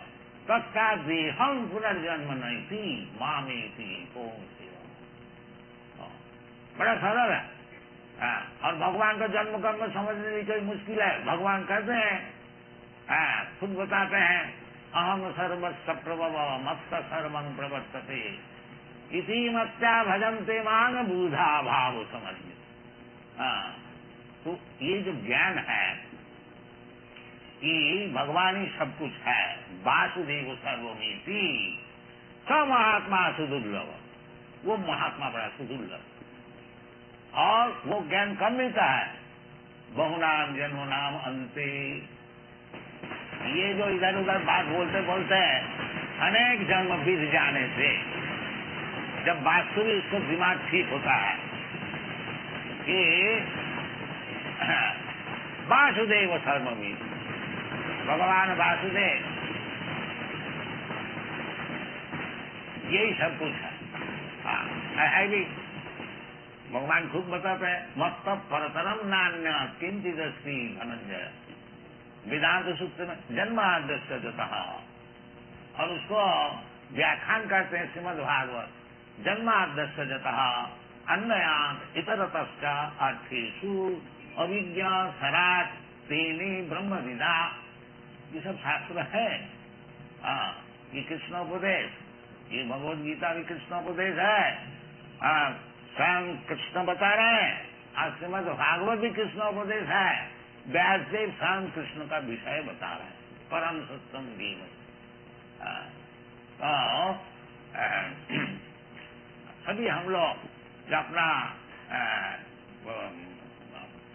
तत्का देहम पुनर्जन्म नहीं थी माँ में थी कौन सी। बड़ा सरल है। और भगवान का जन्म कर्म समझने की कोई मुश्किल है? भगवान कहते हैं, खुद बताते हैं, अहम सर्वस्व प्रभव मत्त सर्वं प्रवर्तते इति मत्या भजन्ते मान बूढ़ा भाव समझिए। तो ये जो ज्ञान है कि भगवान ही सब कुछ है, वासुदेव सर्वमिति, स महात्मा सुदुर्लभ, वो महात्मा बड़ा सुदुर्लभ। और वो ज्ञान कब मिलता है? बहुनाम जन्मनाम अंते। ये जो इधर उधर बात बोलते बोलते हैं अनेक जन्म बीत जाने से, जब वास्तविक उसको दिमाग ठीक होता है कि वासुदेव सर्वमिति, भगवान वासुदेव यही सब कुछ है भी। भगवान खुद बताते हैं, मत्त परतरम नान्य किंचित् अस्ति धनंजय। वेदांत सूत्र में जन्माद्यस्य जतः, और उसको व्याख्यान करते हैं श्रीमद् भागवत, जन्माद्यस्य जतः अन्नयात् इतरतश्च अर्थेषु अविद्या सराट तेने ब्रह्म विदा। ये सब शास्त्र है। ये कृष्णोपदेश, ये भगवद गीता भी कृष्णोपदेश है। स्वयं कृष्ण बता रहे हैं, आज श्रीमद् भागवत भी कृष्णोपदेश है। व्यासदेव स्वयं कृष्ण का विषय बता रहे हैं, परम सत्यम जीवन। सभी हम लोग जो अपना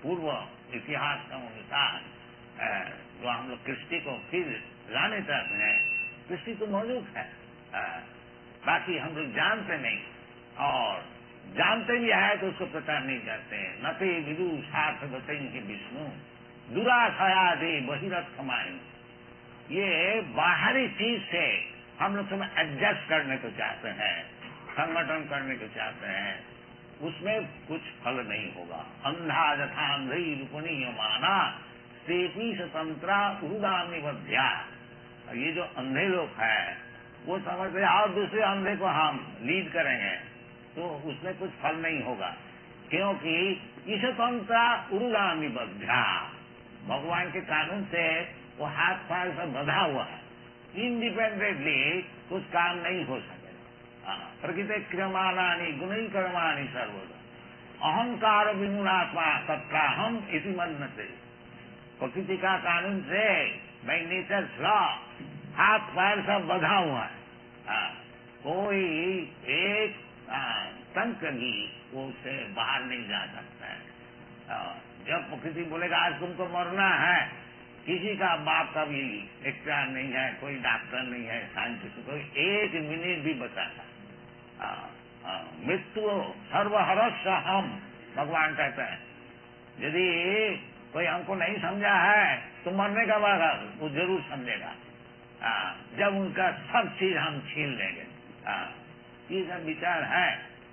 पूर्व इतिहास का अनुसार जो हम लोग कृष्टि को फिर लाने चाहते हैं, कृष्टि तो मौजूद है, बाकी हम लोग जानते नहीं, और जानते भी है तो उसको प्रचार नहीं करते हैं। नते विदु सार्थ बतेंगे विष्णु दुराशया दे बहिरथ कमाई। ये बाहरी चीज से हम लोग समय एडजस्ट करने को चाहते हैं, संगठन करने को चाहते हैं, उसमें कुछ फल नहीं होगा। अंधा जथा अंधी रूपणीय माना स्तेपी स्वतंत्रा उदामी बध्या। ये जो अंधे लोग हैं वो समझते हैं और दूसरे अंधे को हम लीड करेंगे तो उसमें कुछ फल नहीं होगा, क्योंकि ईशतंत्रा उरुगामी बध्या, भगवान के कानून से वो हाथ पैर से बंधा हुआ है, इंडिपेंडेंटली कुछ काम नहीं हो सकेगा। प्रकृति क्रियमाणानि गुणई कर्माणि सर्वदा अहंकार विमूढ़ात्मा तथा हम इति मन्यते। प्रकृति का कानून से बाय नेचर लॉ हाथ पैर सब बंधा हुआ है, कोई एक तंत्र भी उससे बाहर नहीं जा सकता है। जब प्रकृति बोलेगा आज तुमको मरना है, किसी का बाप का भी इख्तियार नहीं है, कोई डॉक्टर नहीं है, साइंटिस्ट कोई एक मिनट भी बचाता। मृत्यु सर्वहरस्य हम, भगवान कहते हैं यदि कोई हमको नहीं समझा है तो मरने का बाद वो जरूर समझेगा, जब उनका सब चीज हम छीन लेंगे। ये सब विचार है।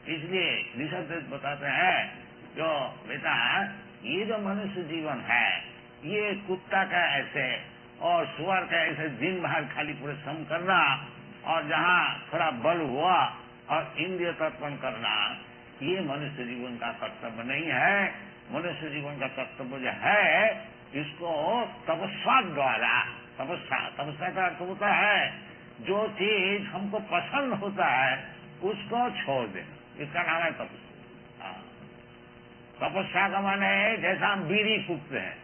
इसलिए ऋषभ बताते हैं जो बेटा ये जो मनुष्य जीवन है ये कुत्ता का ऐसे और सुअर का ऐसे दिन भर खाली परिश्रम करना और जहाँ थोड़ा बल हुआ और इंद्रिय तर्पण करना, ये मनुष्य जीवन का कर्तव्य नहीं है। मनुष्य जीवन का कर्तव्य जो है इसको तपस्या द्वारा, तपस्या का अर्थ होता है जो चीज हमको पसंद होता है उसको छोड़ दे, इसका नाम है तपस्या। तपस्या का माने है जैसा हम बीड़ी फूकते हैं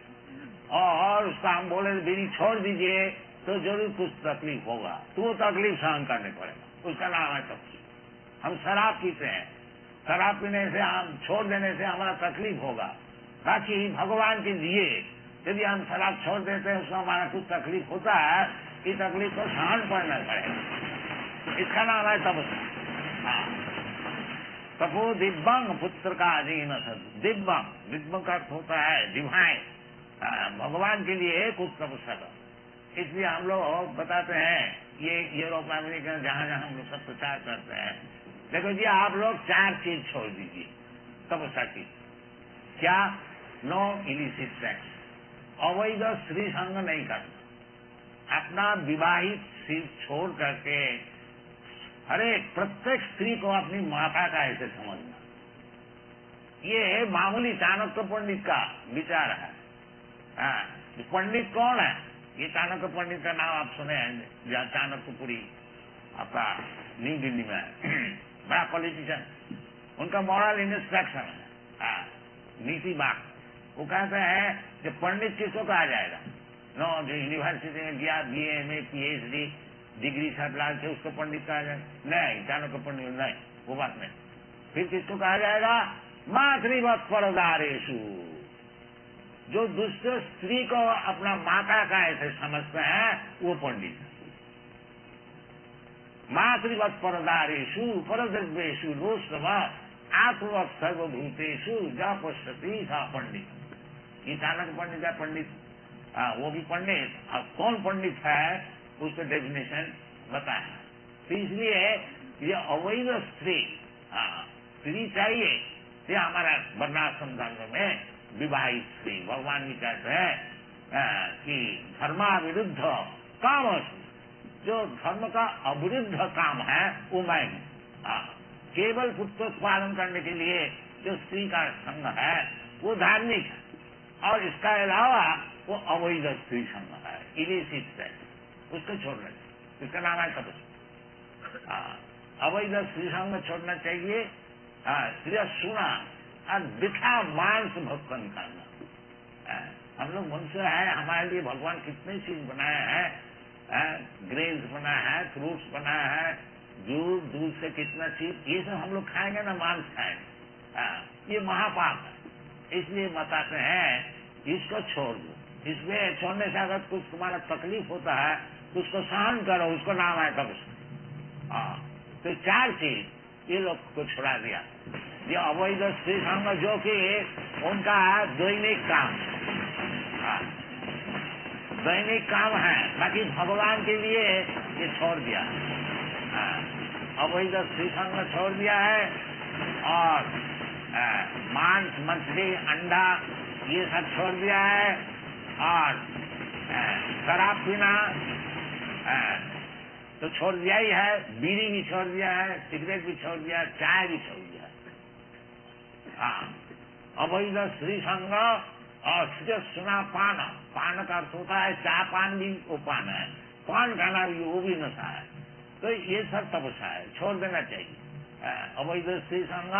और उसका हम बोले बीड़ी छोड़ दीजिए तो जरूर कुछ तकलीफ होगा, तो वो तकलीफ सहन करने पड़ेगा, उसका नाम है तपस्या। हम शराब पीते हैं, शराब पीने से हम छोड़ देने से हमारा तकलीफ होगा, बाकी भगवान के लिए यदि हम शराब छोड़ देते हैं उसमें हमारा कुछ तकलीफ होता है, इस तकलीफ को सहन करना पड़ेगा, इसका नाम है तपस्या। तपो दिव्यंग पुत्र का अधीन दिव्यंग, दिव्यंग का अर्थ होता है डिवाइन, भगवान के लिए कुछ तपस्या करो। इसलिए हम लोग बताते हैं ये यूरोप अमेरिका जहाँ जहाँ हम लोग सब प्रचार करते हैं, देखो जी आप लोग 4 चीज छोड़ दीजिए तपस्या की। क्या? नो इलिसिट सेक्स, अवैध स्त्री संग नहीं करना, अपना विवाहित स्त्री छोड़ करके अरे प्रत्येक स्त्री को अपनी माता का ऐसे समझना, ये मामूली चाणक्य पंडित का विचार है। पंडित कौन है? ये चाणक्य पंडित का नाम आप सुने हैं, जहाँ चाणक्यपुरी आपका न्यू दिल्ली में है, बड़ा पॉलिटिशियन, उनका मॉरल इंस्ट्रक्शन है, नीति बाग। वो कहते हैं कि पंडित किसको कहा जाएगा? नो जो यूनिवर्सिटी में गया BA MA PhD डिग्री सब लाल से उसको पंडित कहा जाए? नहीं, चाणक्य पंडित नहीं, वो बात नहीं। फिर किसको कहा जाएगा? मातृवत परदारेशु, जो दूसरे स्त्री को अपना माता का ऐसे समझते हैं वो पंडित। मातृवत परदारेशु परद्रव्येषु लोस्तव आत्मवत सर्वभूतेषु जा पश्यति सा पंडित। ये चाणक्य पंडित है, पंडित वो भी पंडित। अब कौन पंडित है उसका डेफिनेशन बताया। तो इसलिए ये अवैध स्त्री चाहिए, ये हमारा वर्णाश्रम धर्म में विवाहित स्त्री। भगवान भी कहते हैं कि धर्माविरुद्ध काम, जो धर्म का अविरुद्ध काम है वो मैं हूँ। केवल पुत्रोत्पादन करने के लिए जो स्त्री का संग है वो धार्मिक है, और इसका अलावा वो अवैध स्त्री संग है, इलिसिट है, उसको छोड़ना चाहिए, इसका नाम है तपस्या। अवैध स्त्री संग छोड़ना चाहिए, स्त्री सुना और दिखा मांस भक्षण करना। हम लोग मनुष्य है, हमारे लिए भगवान कितने चीज बनाए हैं, ग्रेन्स बनाया है, फ्रूट्स बनाया है, दूध से कितना चीज, ये सब हम लोग खाएंगे ना, मांस खाएंगे, ये महापाप है। इसलिए बताते हैं इसको छोड़ दो। इसमें छोड़ने से अगर कुछ तुम्हारा तकलीफ होता है तो उसको सहन करो, उसको नाम है तपस्या। तो 4 चीज ये लोग को छुड़ा दिया। ये अवैध स्त्री संग जो कि उनका दैनिक काम, दैनिक काम है, बाकी भगवान के लिए ये छोड़ दिया। अवैध स्त्री संग छोड़ दिया है और मांस, मछली, अंडा ये सब छोड़ दिया है और शराब पीना तो छोड़ दिया ही है, बीड़ी भी छोड़ दिया है, सिगरेट भी छोड़ दिया है, चाय भी छोड़ दिया है। हाँ, अवैध स्त्री संग और सुना पान, पान का अर्थ होता है चाय पान भी वो पान है, पान खाना भी वो भी नशा है। तो ये सब तपस्या है, छोड़ देना चाहिए। अवैध स्त्री संग,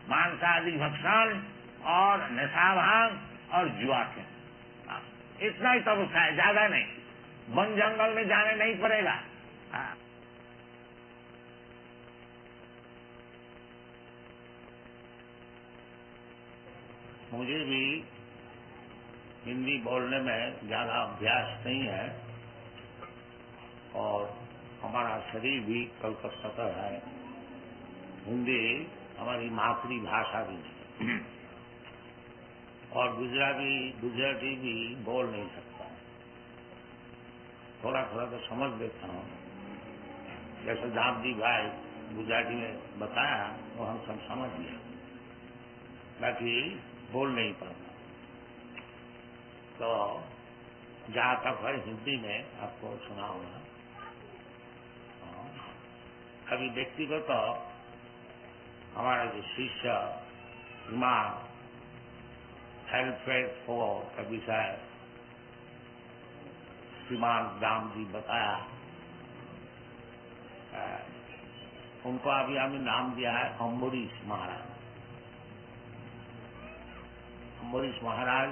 मांसादि भक्षण और नशा भांग और जुआ खेल, इतना ही तपस्या है, ज्यादा नहीं। वन जंगल में जाने नहीं पड़ेगा। मुझे भी हिंदी बोलने में ज्यादा अभ्यास नहीं है और हमारा शरीर भी कलकत्ता है, हिंदी हमारी मातृभाषा भी नहीं और गुजराती भी बोल नहीं सकता। थोड़ा थोड़ा तो समझ लेता हूँ, जैसे दामजी भाई गुजराती में बताया वो हम सब समझ गए, बाकी बोल नहीं पाता। तो जहाँ तक है हिंदी में आपको सुनाऊंगा। अभी व्यक्तिगत तो हमारा जो शिष्य इमाम हेल्पफेड फॉर का विषय श्रीमान राम जी बताया, उनको अभी हमें नाम दिया है अम्बरीश महाराज। अम्बरीश महाराज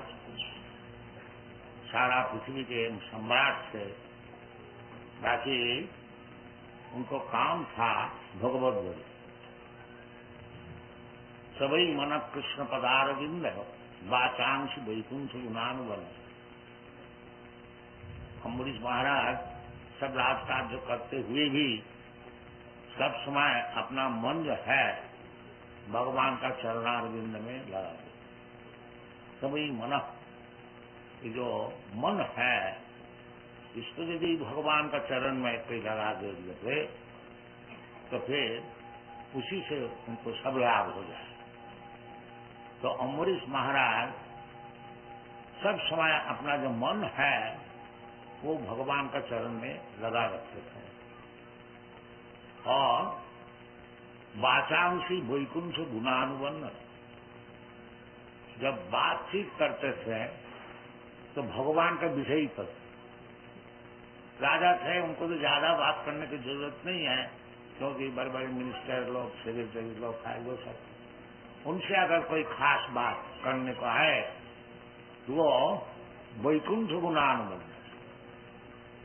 सारा पृथ्वी के सम्राट थे, बाकी उनको काम था भगवत बोली। सभी मन कृष्ण पदारविंद वाचांश वैकुंठ गुणानुबल। अम्बरीश महाराज सब राजकार्य करते हुए भी सब समय अपना मन जो है भगवान का चरणारविंद में लगा दे। सभी मन, ये जो मन है इसको यदि भगवान का चरण में कोई लगा दे तो फिर उसी से उनको सब लाभ हो जाए। तो अम्बरीश महाराज सब समय अपना जो मन है वो भगवान का चरण में लगा रखते थे और वाचांशी वैकुंठ गुणानुबंध, जब बातचीत करते थे तो भगवान का विषय ही करते। राजा थे, उनको तो ज्यादा बात करने की जरूरत नहीं है, क्योंकि बड़े बड़े मिनिस्टर लोग, सेक्रेटरी लोग है, वो सब उनसे अगर कोई खास बात करने को है तो वो वैकुंठ गुणानुबंध।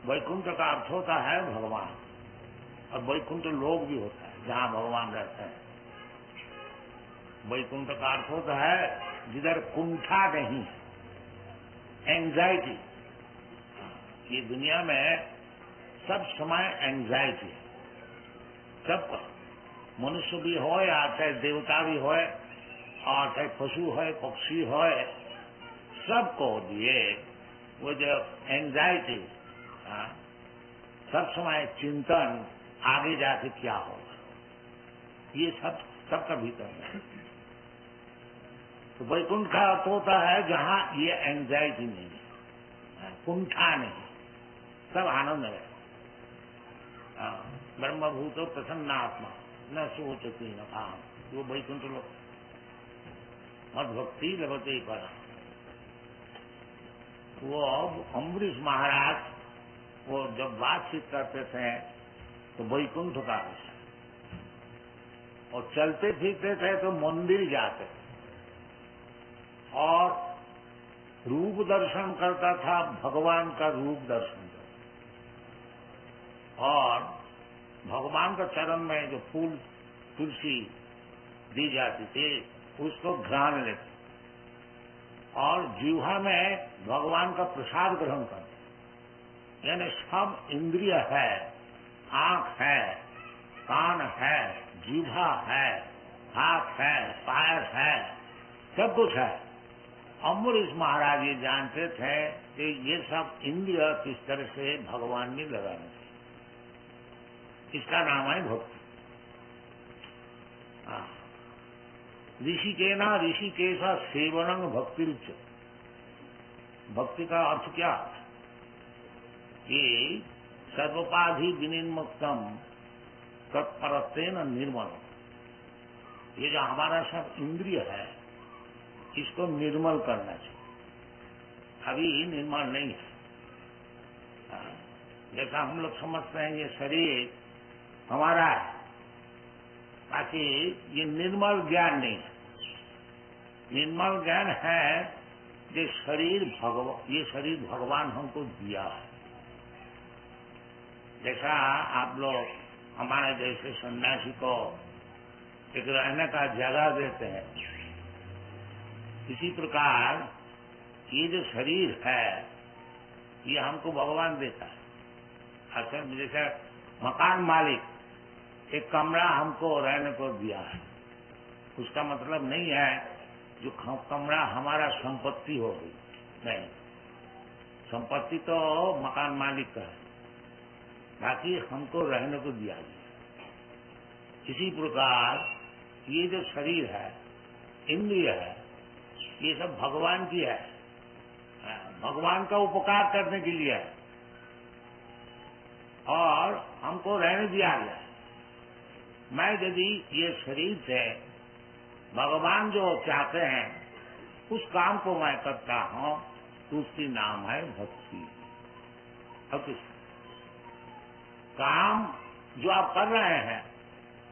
वैकुंठ का अर्थ होता है भगवान, और वैकुंठ लोग भी होता है जहां भगवान रहते हैं। वैकुंठ का अर्थ होता है जिधर कुंठा नहीं, एंजाइटी। ये दुनिया में सब समय एंजाइटी है, सबको, मनुष्य भी हो या चाहे देवता भी हो और चाहे पशु हो, पक्षी हो, सबको दिए वो जो एंजाइटी, सब समय चिंतन आगे जाके क्या होगा, ये सब सबका भीतर है। तो वैकुंठ का अर्थ होता है जहां ये एंजाइटी नहीं है, कुंठा नहीं, सब आनंद है। ब्रह्मभूतो प्रसन्नात्मा न सोचती न काम, वो वैकुंठ लोग मद भक्ति लभते पर। वो अम्बरीश महाराज वो जब बातचीत करते थे तो वैकुंठ का विषय, और चलते फिरते थे तो मंदिर जाते थे और रूप दर्शन करता था, भगवान का रूप दर्शन करता, और भगवान का चरण में जो फूल तुलसी दी जाती थी उसको घ्राण लेते और जीवा में भगवान का प्रसाद ग्रहण करते। यानी सब इंद्रिय है, आंख है, कान है, जीवा है, हाथ है, पैर है, सब कुछ है। अम्बरीश महाराज ये जानते थे कि ये सब इंद्रिय किस तरह से भगवान में लगाने, इसका नाम है भक्ति। हाँ, ऋषिकेना ऋषिकेशा सेवनंग भक्ति रुच। भक्ति का अर्थ क्या कि सर्वोपाधि विनिर्मुक्तम तत्परत्वेन निर्मल। ये जो हमारा सब इंद्रिय है इसको निर्मल करना चाहिए। अभी निर्मल नहीं है। जैसा हम लोग समझते हैं ये शरीर हमारा है, बाकी ये निर्मल ज्ञान नहीं है। निर्मल ज्ञान है ये शरीर भगवान हमको दिया है। जैसा आप लोग हमारे जैसे सन्यासी को एक रहने का जगह देते हैं, इसी प्रकार ये जो शरीर है ये हमको भगवान देता है। असल जैसे मकान मालिक एक कमरा हमको रहने को दिया है, उसका मतलब नहीं है जो कमरा हमारा संपत्ति हो गई, नहीं। संपत्ति तो मकान मालिक का है, बाकी हमको रहने को दिया गया। इसी प्रकार ये जो शरीर है, इंद्रिय है, ये सब भगवान की है, भगवान का उपकार करने के लिए है और हमको रहने दिया गया है। मैं यदि ये शरीर से भगवान जो चाहते हैं उस काम को मैं करता हूं तो उसकी नाम है भक्ति। अब किस काम जो आप कर रहे हैं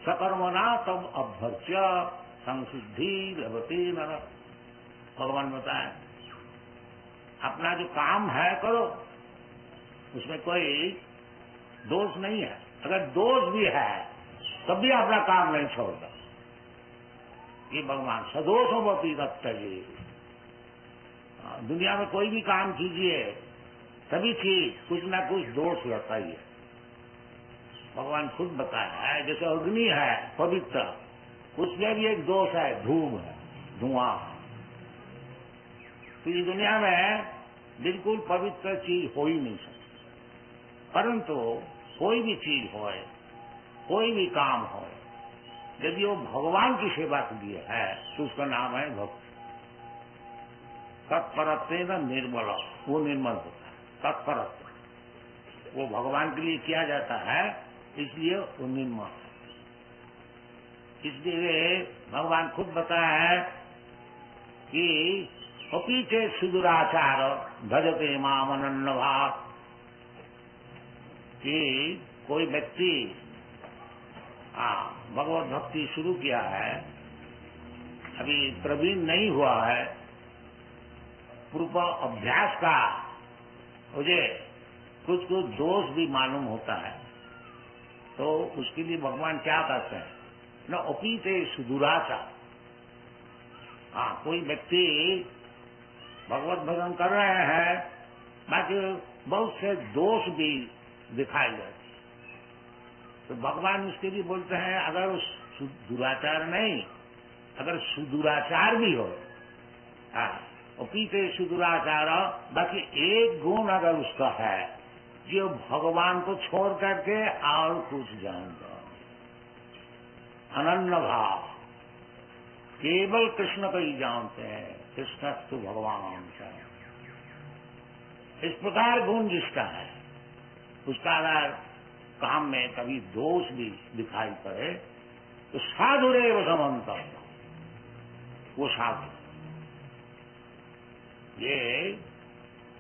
सकर्मणा तब अभ्यर्च्य संसिद्धि लभते नर। भगवान बताए अपना जो काम है करो, उसमें कोई दोष नहीं है। अगर दोष भी है तब भी अपना काम नहीं छोड़ता। ये भगवान सदोषवती रक्तये। दुनिया में कोई भी काम कीजिए सभी चीज कुछ ना कुछ दोष रहता ही है। भगवान खुद बताया है, जैसे अग्नि है पवित्र, उसमें भी एक दोष है, धूम है, धुआं है। तो इस दुनिया में बिल्कुल पवित्र चीज हो ही नहीं सकती। परंतु कोई भी चीज हो, कोई भी काम हो, यदि वो भगवान की सेवा के लिए है तो उसका नाम है भक्ति। तत्परत्वेन निर्मल, वो निर्मल होता है। तत्परत्व वो भगवान के लिए किया जाता है, इसलिए वो निर्मल है। इसलिए भगवान खुद बताया है कि अपीचे सुदुराचार भजते माम अनन्य भाव। कि कोई व्यक्ति भगवत भक्ति शुरू किया है, अभी प्रवीण नहीं हुआ है, पूर्व अभ्यास का मुझे कुछ कुछ दोष भी मालूम होता है, तो उसके लिए भगवान क्या कहते हैं न अपीते सुदुराचार। कोई व्यक्ति भगवत भजन कर रहे हैं, बाकी बहुत से दोष भी दिखाई जाते, तो भगवान उसके लिए बोलते हैं अगर दुराचार नहीं, अगर सुदुराचार भी हो, अपीते सुदुराचार, बाकी एक गुण अगर उसका है जो भगवान को छोड़ करके और कुछ जानता, अनन्य भाव, केवल कृष्ण को ही जानते हैं, कृष्णस्तु भगवान का। इस प्रकार गुण जिसका है, उसका अगर काम में कभी दोष भी दिखाई पड़े तो साधुरेव समंत, वो साधु। ये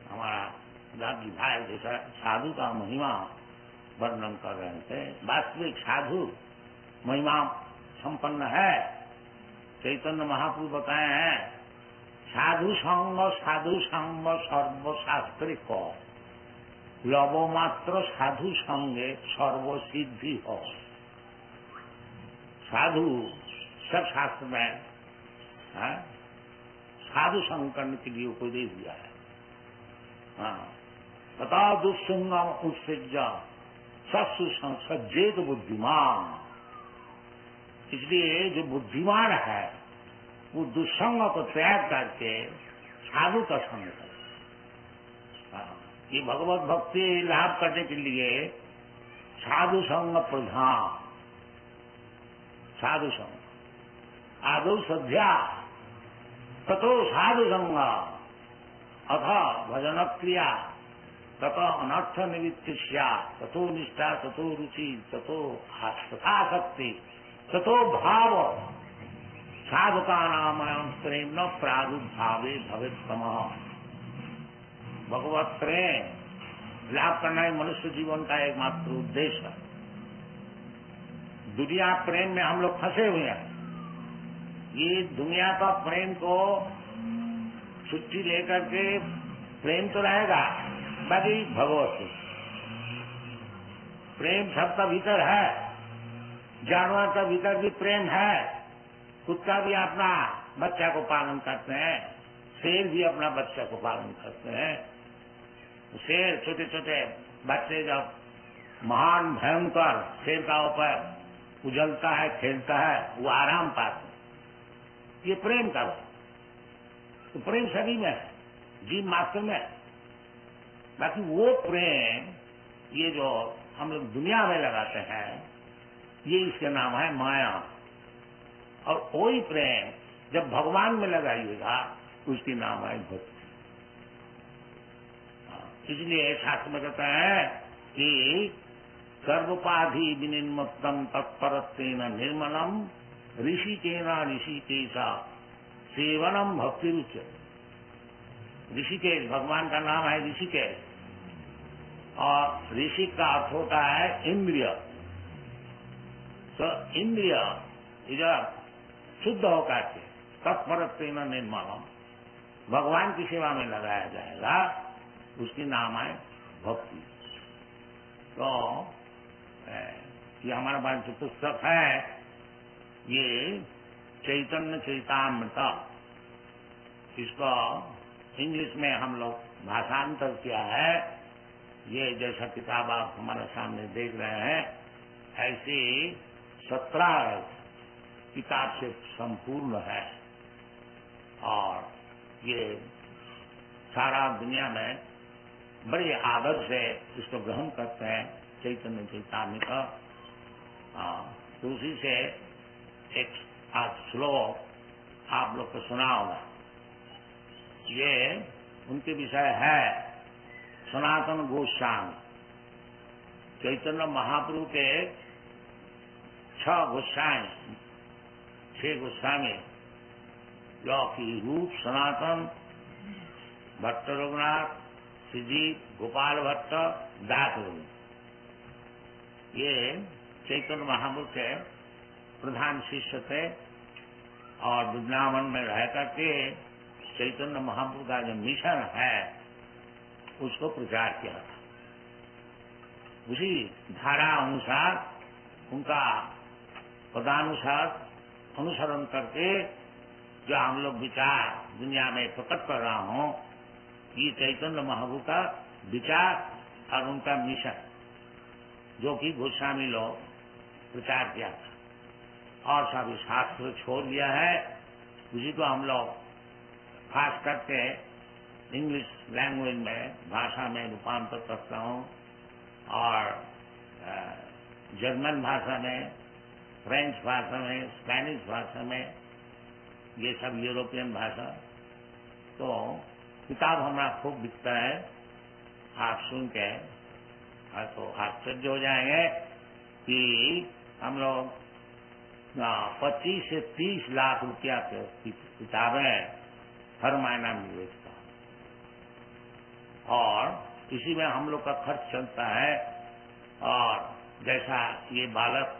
हमारा दादी भाई जैसा साधु का महिमा वर्णन कर रहे थे। वास्तविक साधु महिमा संपन्न है। चैतन्य महाप्रभु बताए हैं, साधु संग सर्वशास्त्रिक लवो मात्र साधु संगे सर्व सिद्धि हो। साधु सब शास्त्र में है, साधु संग करने के लिए उपदेश दिया है। बताओ दुस्संगम उत्सृज्य सत्सु सज्जेत बुद्धिमान। इसलिए जो बुद्धिमान है वो दुस्संग को त्याग करके साधु का संग करे। ये भगवत भक्ति लाभ करने के लिए साधु संग प्रधान, साधु संग। आदौ सद्या ततो साधु संग अथ भजन क्रिया ततो अनर्थ निवृत्तिष्या ततो निष्ठा ततो रुचि ततो तथाशक्ति ततो भाव साधुका नाम प्रेम न प्रादुर्भावे भवितम। भगवत प्रेम लाभ करना ही मनुष्य जीवन का एकमात्र उद्देश्य है। दुनिया प्रेम में हम लोग फंसे हुए हैं। ये दुनिया का प्रेम को छुट्टी लेकर के प्रेम तो रहेगा, बाकी भगवत प्रेम सबका भीतर है। जानवर का भीतर भी प्रेम है। कुत्ता भी अपना बच्चा को पालन करते हैं, शेर भी अपना बच्चा को पालन करते हैं। शेर छोटे छोटे बच्चे जब महान भयंकर शेर का ऊपर उजलता है, खेलता है, वो आराम पाते हैं। ये प्रेम का है। तो प्रेम सभी में है, जीव मात्र में है। बाकी वो प्रेम ये जो हम लोग दुनिया में लगाते हैं, ये इसका नाम है माया। और वही प्रेम जब भगवान में लगाइएगा उसकी नाम है भक्ति। इसलिए शास्त्र में कहता है कि सर्वोपाधि विनिर्मुक्तम तत्परत्वेन निर्मलम ऋषिकेना ऋषिकेशा सेवनम भक्ति रुच्य। ऋषिकेश भगवान का नाम है ऋषिकेश, और ऋषि का अर्थ होता है इंद्रिय। तो इंद्रिय जब शुद्ध होकर के तत्परत्वेन निर्मलम भगवान की सेवा में लगाया जाएगा, उसकी नाम है भक्ति। तो ये हमारे पास जो पुस्तक है ये चैतन्य चैतामृत, इसको इंग्लिश में हम लोग भाषांतर किया है। ये जैसा किताब आप हमारे सामने देख रहे हैं, ऐसी 17 किताब से संपूर्ण है। और ये सारा दुनिया में बड़े आदर से इसको ग्रहण करते हैं, चैतन्य चैतामृत। तो उसी से एक आज श्लोक आप लोग को सुनाऊंगा। ये उनके विषय है सनातन गोस्वामी। चैतन्य महाप्रभु के 6 गोस्वामी जो कि रूप सनातन, भट्ट रघुनाथ, सिद्धि गोपाल भट्ट, दास रघु, ये चैतन्य महाप्रभु के प्रधान शिष्य थे। और वृंदावन में रह करके चैतन्य महाप्रभु का जो मिशन है उसको प्रचार किया था। उसी धारा अनुसार उनका पदानुसार अनुसरण करके जो हम लोग विचार दुनिया में प्रकट कर रहा हूं, ये चैतन्य महाप्रभु का विचार और उनका मिशन जो कि गोस्वामी लोग प्रचार किया था। और सभी शास्त्र छोड़ दिया है, उसी को हम लोग खास करके इंग्लिश लैंग्वेज में भाषा में रूपांतर करता हूँ, और जर्मन भाषा में, फ्रेंच भाषा में, स्पेनिश भाषा में, ये सब यूरोपियन भाषा। तो किताब हमारा खूब बिकता है। आप सुन के तो आश्चर्य हो जाएंगे कि हम लोग 25 से 30 लाख रुपया की किताबें हर महीना में बेचता हूं, और इसी में हम लोग का खर्च चलता है। और जैसा ये बालक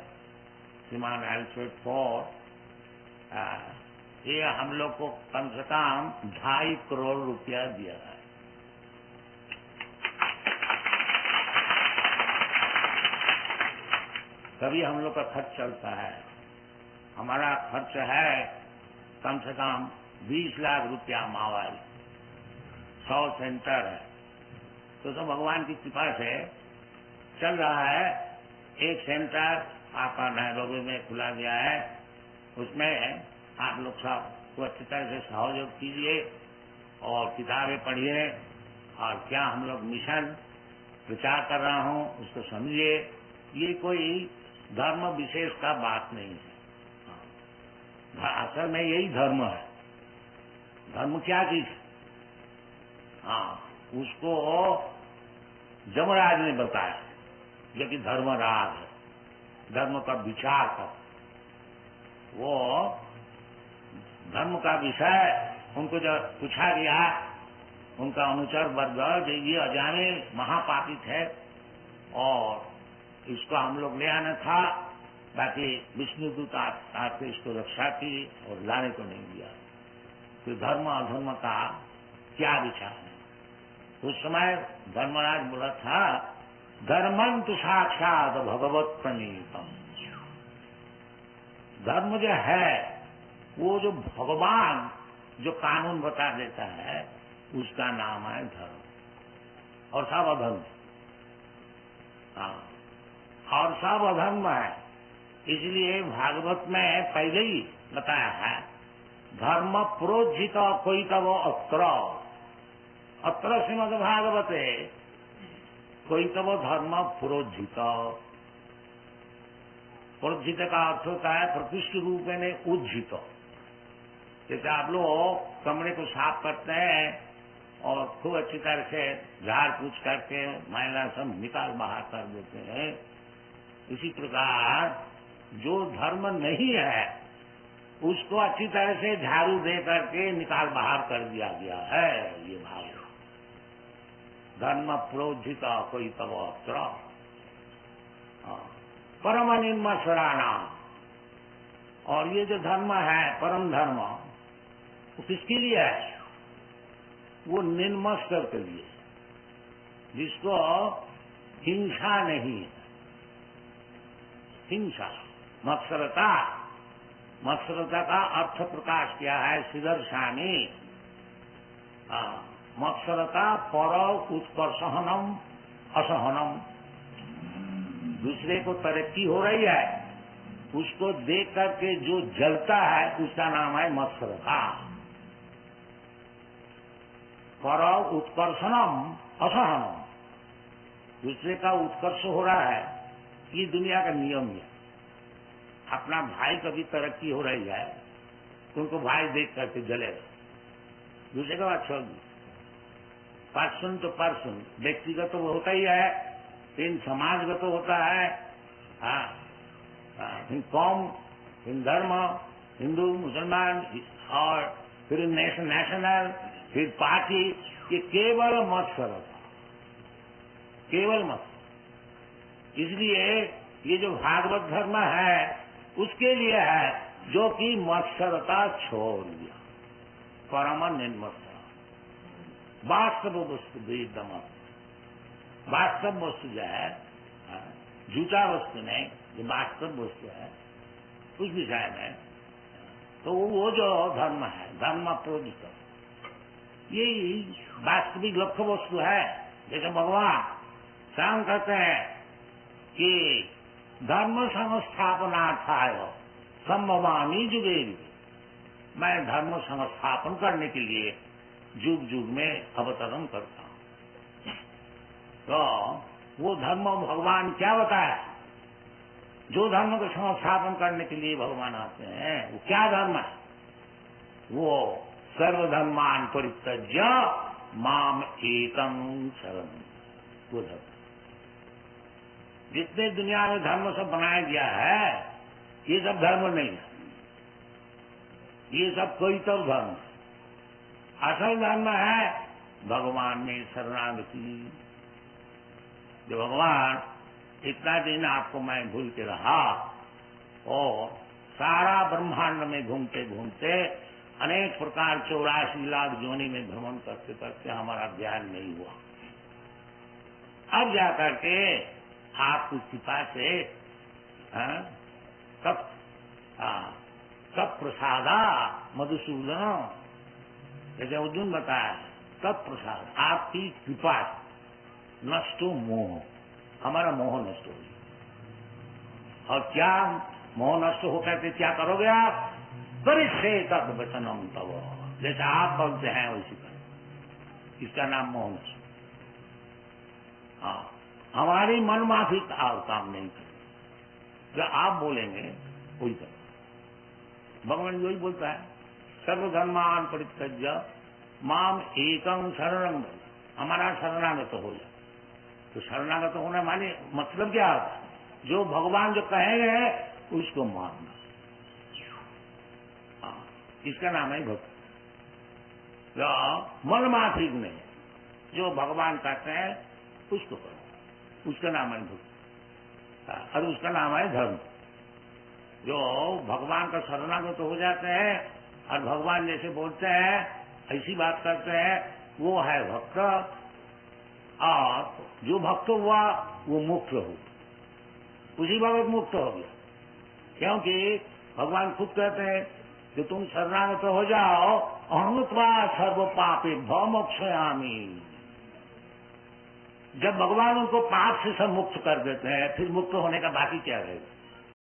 श्रीमान एल्फ्रेड फॉर, ये हम लोग को कम से कम 2.5 करोड़ रुपया दिया है। तभी हम लोग का खर्च चलता है। हमारा खर्च है कम से कम 20 लाख रुपया मावाई, 100 सेंटर है। तो भगवान की कृपा से चल रहा है। एक सेंटर आपका नैरोबी में खुला गया है, उसमें आप लोग सब को अच्छी तरह से सहयोग कीजिए और किताबें पढ़िए, और क्या हम लोग मिशन प्रचार कर रहा हूं उसको समझिए। ये कोई धर्म विशेष का बात नहीं है। असल में यही धर्म है। धर्म क्या चीज? हाँ, उसको जमराज ने बताया, जो कि धर्मराज है, धर्म का विचार कर। वो धर्म का विषय उनको जब पूछा गया, उनका अनुचर वर्ग, जो ये अजामिल महापापित है और इसको हम लोग ले आना था, बाकी विष्णुदूत आके इसको रक्षा की और लाने को नहीं दिया। तो धर्म अधर्म का क्या विचार है? उस समय धर्मराज बोला था, धर्मं तु साक्षात भगवत प्रणीतम। धर्म जो है वो जो भगवान जो कानून बता देता है उसका नाम है धर्म, और सब अधर्म। हाँ, और सब अधर्म है। इसलिए भागवत में पहले ही बताया है, धर्म प्रोज्झित कोई तब अत्र श्रीमद् भागवते कोई तब धर्म प्रोज्झित। प्रोज्झित का अर्थ होता है प्रतिष्ठ रूप में उज्जित। जैसे आप लोग कमरे को साफ करते हैं और खूब अच्छी तरह से झाड़ पूछ करके मैला सब निकाल बाहर कर देते हैं, इसी प्रकार जो धर्म नहीं है उसको अच्छी तरह से झाड़ू दे करके निकाल बाहर कर दिया गया है। ये भाव धर्म प्रोज्झित कोई तब अत्र परम निर्मसराना। और ये जो धर्म है परम धर्म, वो किसके लिए है? वो निर्मत्सर के लिए, जिसको हिंसा नहीं है। हिंसा मत्सरता, मत्सरता का अर्थ प्रकाश किया है श्रीधर स्वामी। मत्सरता पर उत्कर्षहनम असहनम। दूसरे को तरक्की हो रही है उसको देख करके जो जलता है उसका नाम है मत्सरता। पर उत्कर्षणम असहनम। दूसरे का उत्कर्ष हो रहा है, ये दुनिया का नियम है। अपना भाई कभी तरक्की हो रही है तो उनको भाई देख करके जलेगा, दूसरे का बात छोड़ दी। पर्सन तो पर्सन व्यक्तिगत तो होता ही है, इन समाजगत तो होता है। इन कौम, इन धर्म, हिंदू मुसलमान, और फिर नेशनल, फिर पार्टी, ये केवल मत्सर होता, केवल मत्सर। इसलिए ये जो भागवत धर्म है उसके लिए है, जो कि मत्सरता छोड़ दिया, परम निर्मत्सर। वास्तव वस्तु वेदम, वास्तव वस्तु जो है, झूठा वस्तु नहीं, जो वास्तव वस्तु है उस विषय में, तो वो जो धर्म है, धर्म प्रोजित, यही वास्तविक लक्ष्य वस्तु है। जैसे भगवान स्वयं कहते हैं कि धर्म संस्थापनार्थाय संभवामि जुगे जुगे। मैं धर्म संस्थापन करने के लिए युग युग में अवतरण करता हूं। तो वो धर्म भगवान क्या बताया? जो धर्म को संस्थापन करने के लिए भगवान आते हैं वो क्या धर्म है? वो सर्वधर्मान परित्यज्य माम एकं शरणं, वो धर्म। जितने दुनिया में धर्म सब बनाया गया है ये सब धर्म नहीं है, ये सब कोई तो धर्म है। असल धर्म है भगवान में शरणागति। जो भगवान इतना दिन आपको मैं भूल के रहा और सारा ब्रह्मांड में घूमते घूमते अनेक प्रकार 84 लाख जोनी में भ्रमण करते करते हमारा ज्ञान नहीं हुआ। अब जाकर के आपकी कृपा से तब प्रसादा मधुसूदन, जैसे अर्जुन बताया, तब प्रसाद आपकी कृपा नष्टो मोह, हमारा मोह नष्ट हो गया। और क्या मोह नष्ट हो करके क्या करोगे आप? परिसे तद वचनम तव, जैसे आप बोलते हैं वैसी करें। इसका नाम मोह नष्ट। हाँ, हमारी मनमाफिक आप काम नहीं करें, जो आप बोलेंगे वही करें। भगवान यही बोलता है, सर्वधर्मान परित्यज्य माम एकम शरणं व्रज, हमारा शरणागत हो जाए। तो शरणागत होने माने मतलब क्या होता है? जो भगवान जो कहेंगे उसको मानना, इसका नाम है भक्ति। मन माफिक नहीं, जो भगवान कहते हैं उसको करो, उसका नाम है भक्ति, और उसका नाम है धर्म। जो भगवान का शरणागत हो जाते हैं और भगवान जैसे बोलते हैं ऐसी बात करते हैं, वो है भक्त। और जो भक्त हुआ वो मुक्त हो, उसी वक्त मुक्त हो गया, क्योंकि भगवान खुद कहते हैं कि तुम शरणागत हो जाओ, अहं त्वा सर्व पापे भव मोक्षयामि। जब भगवान उनको पाप से सब मुक्त कर देते हैं, फिर मुक्त होने का बाकी क्या रहेगा?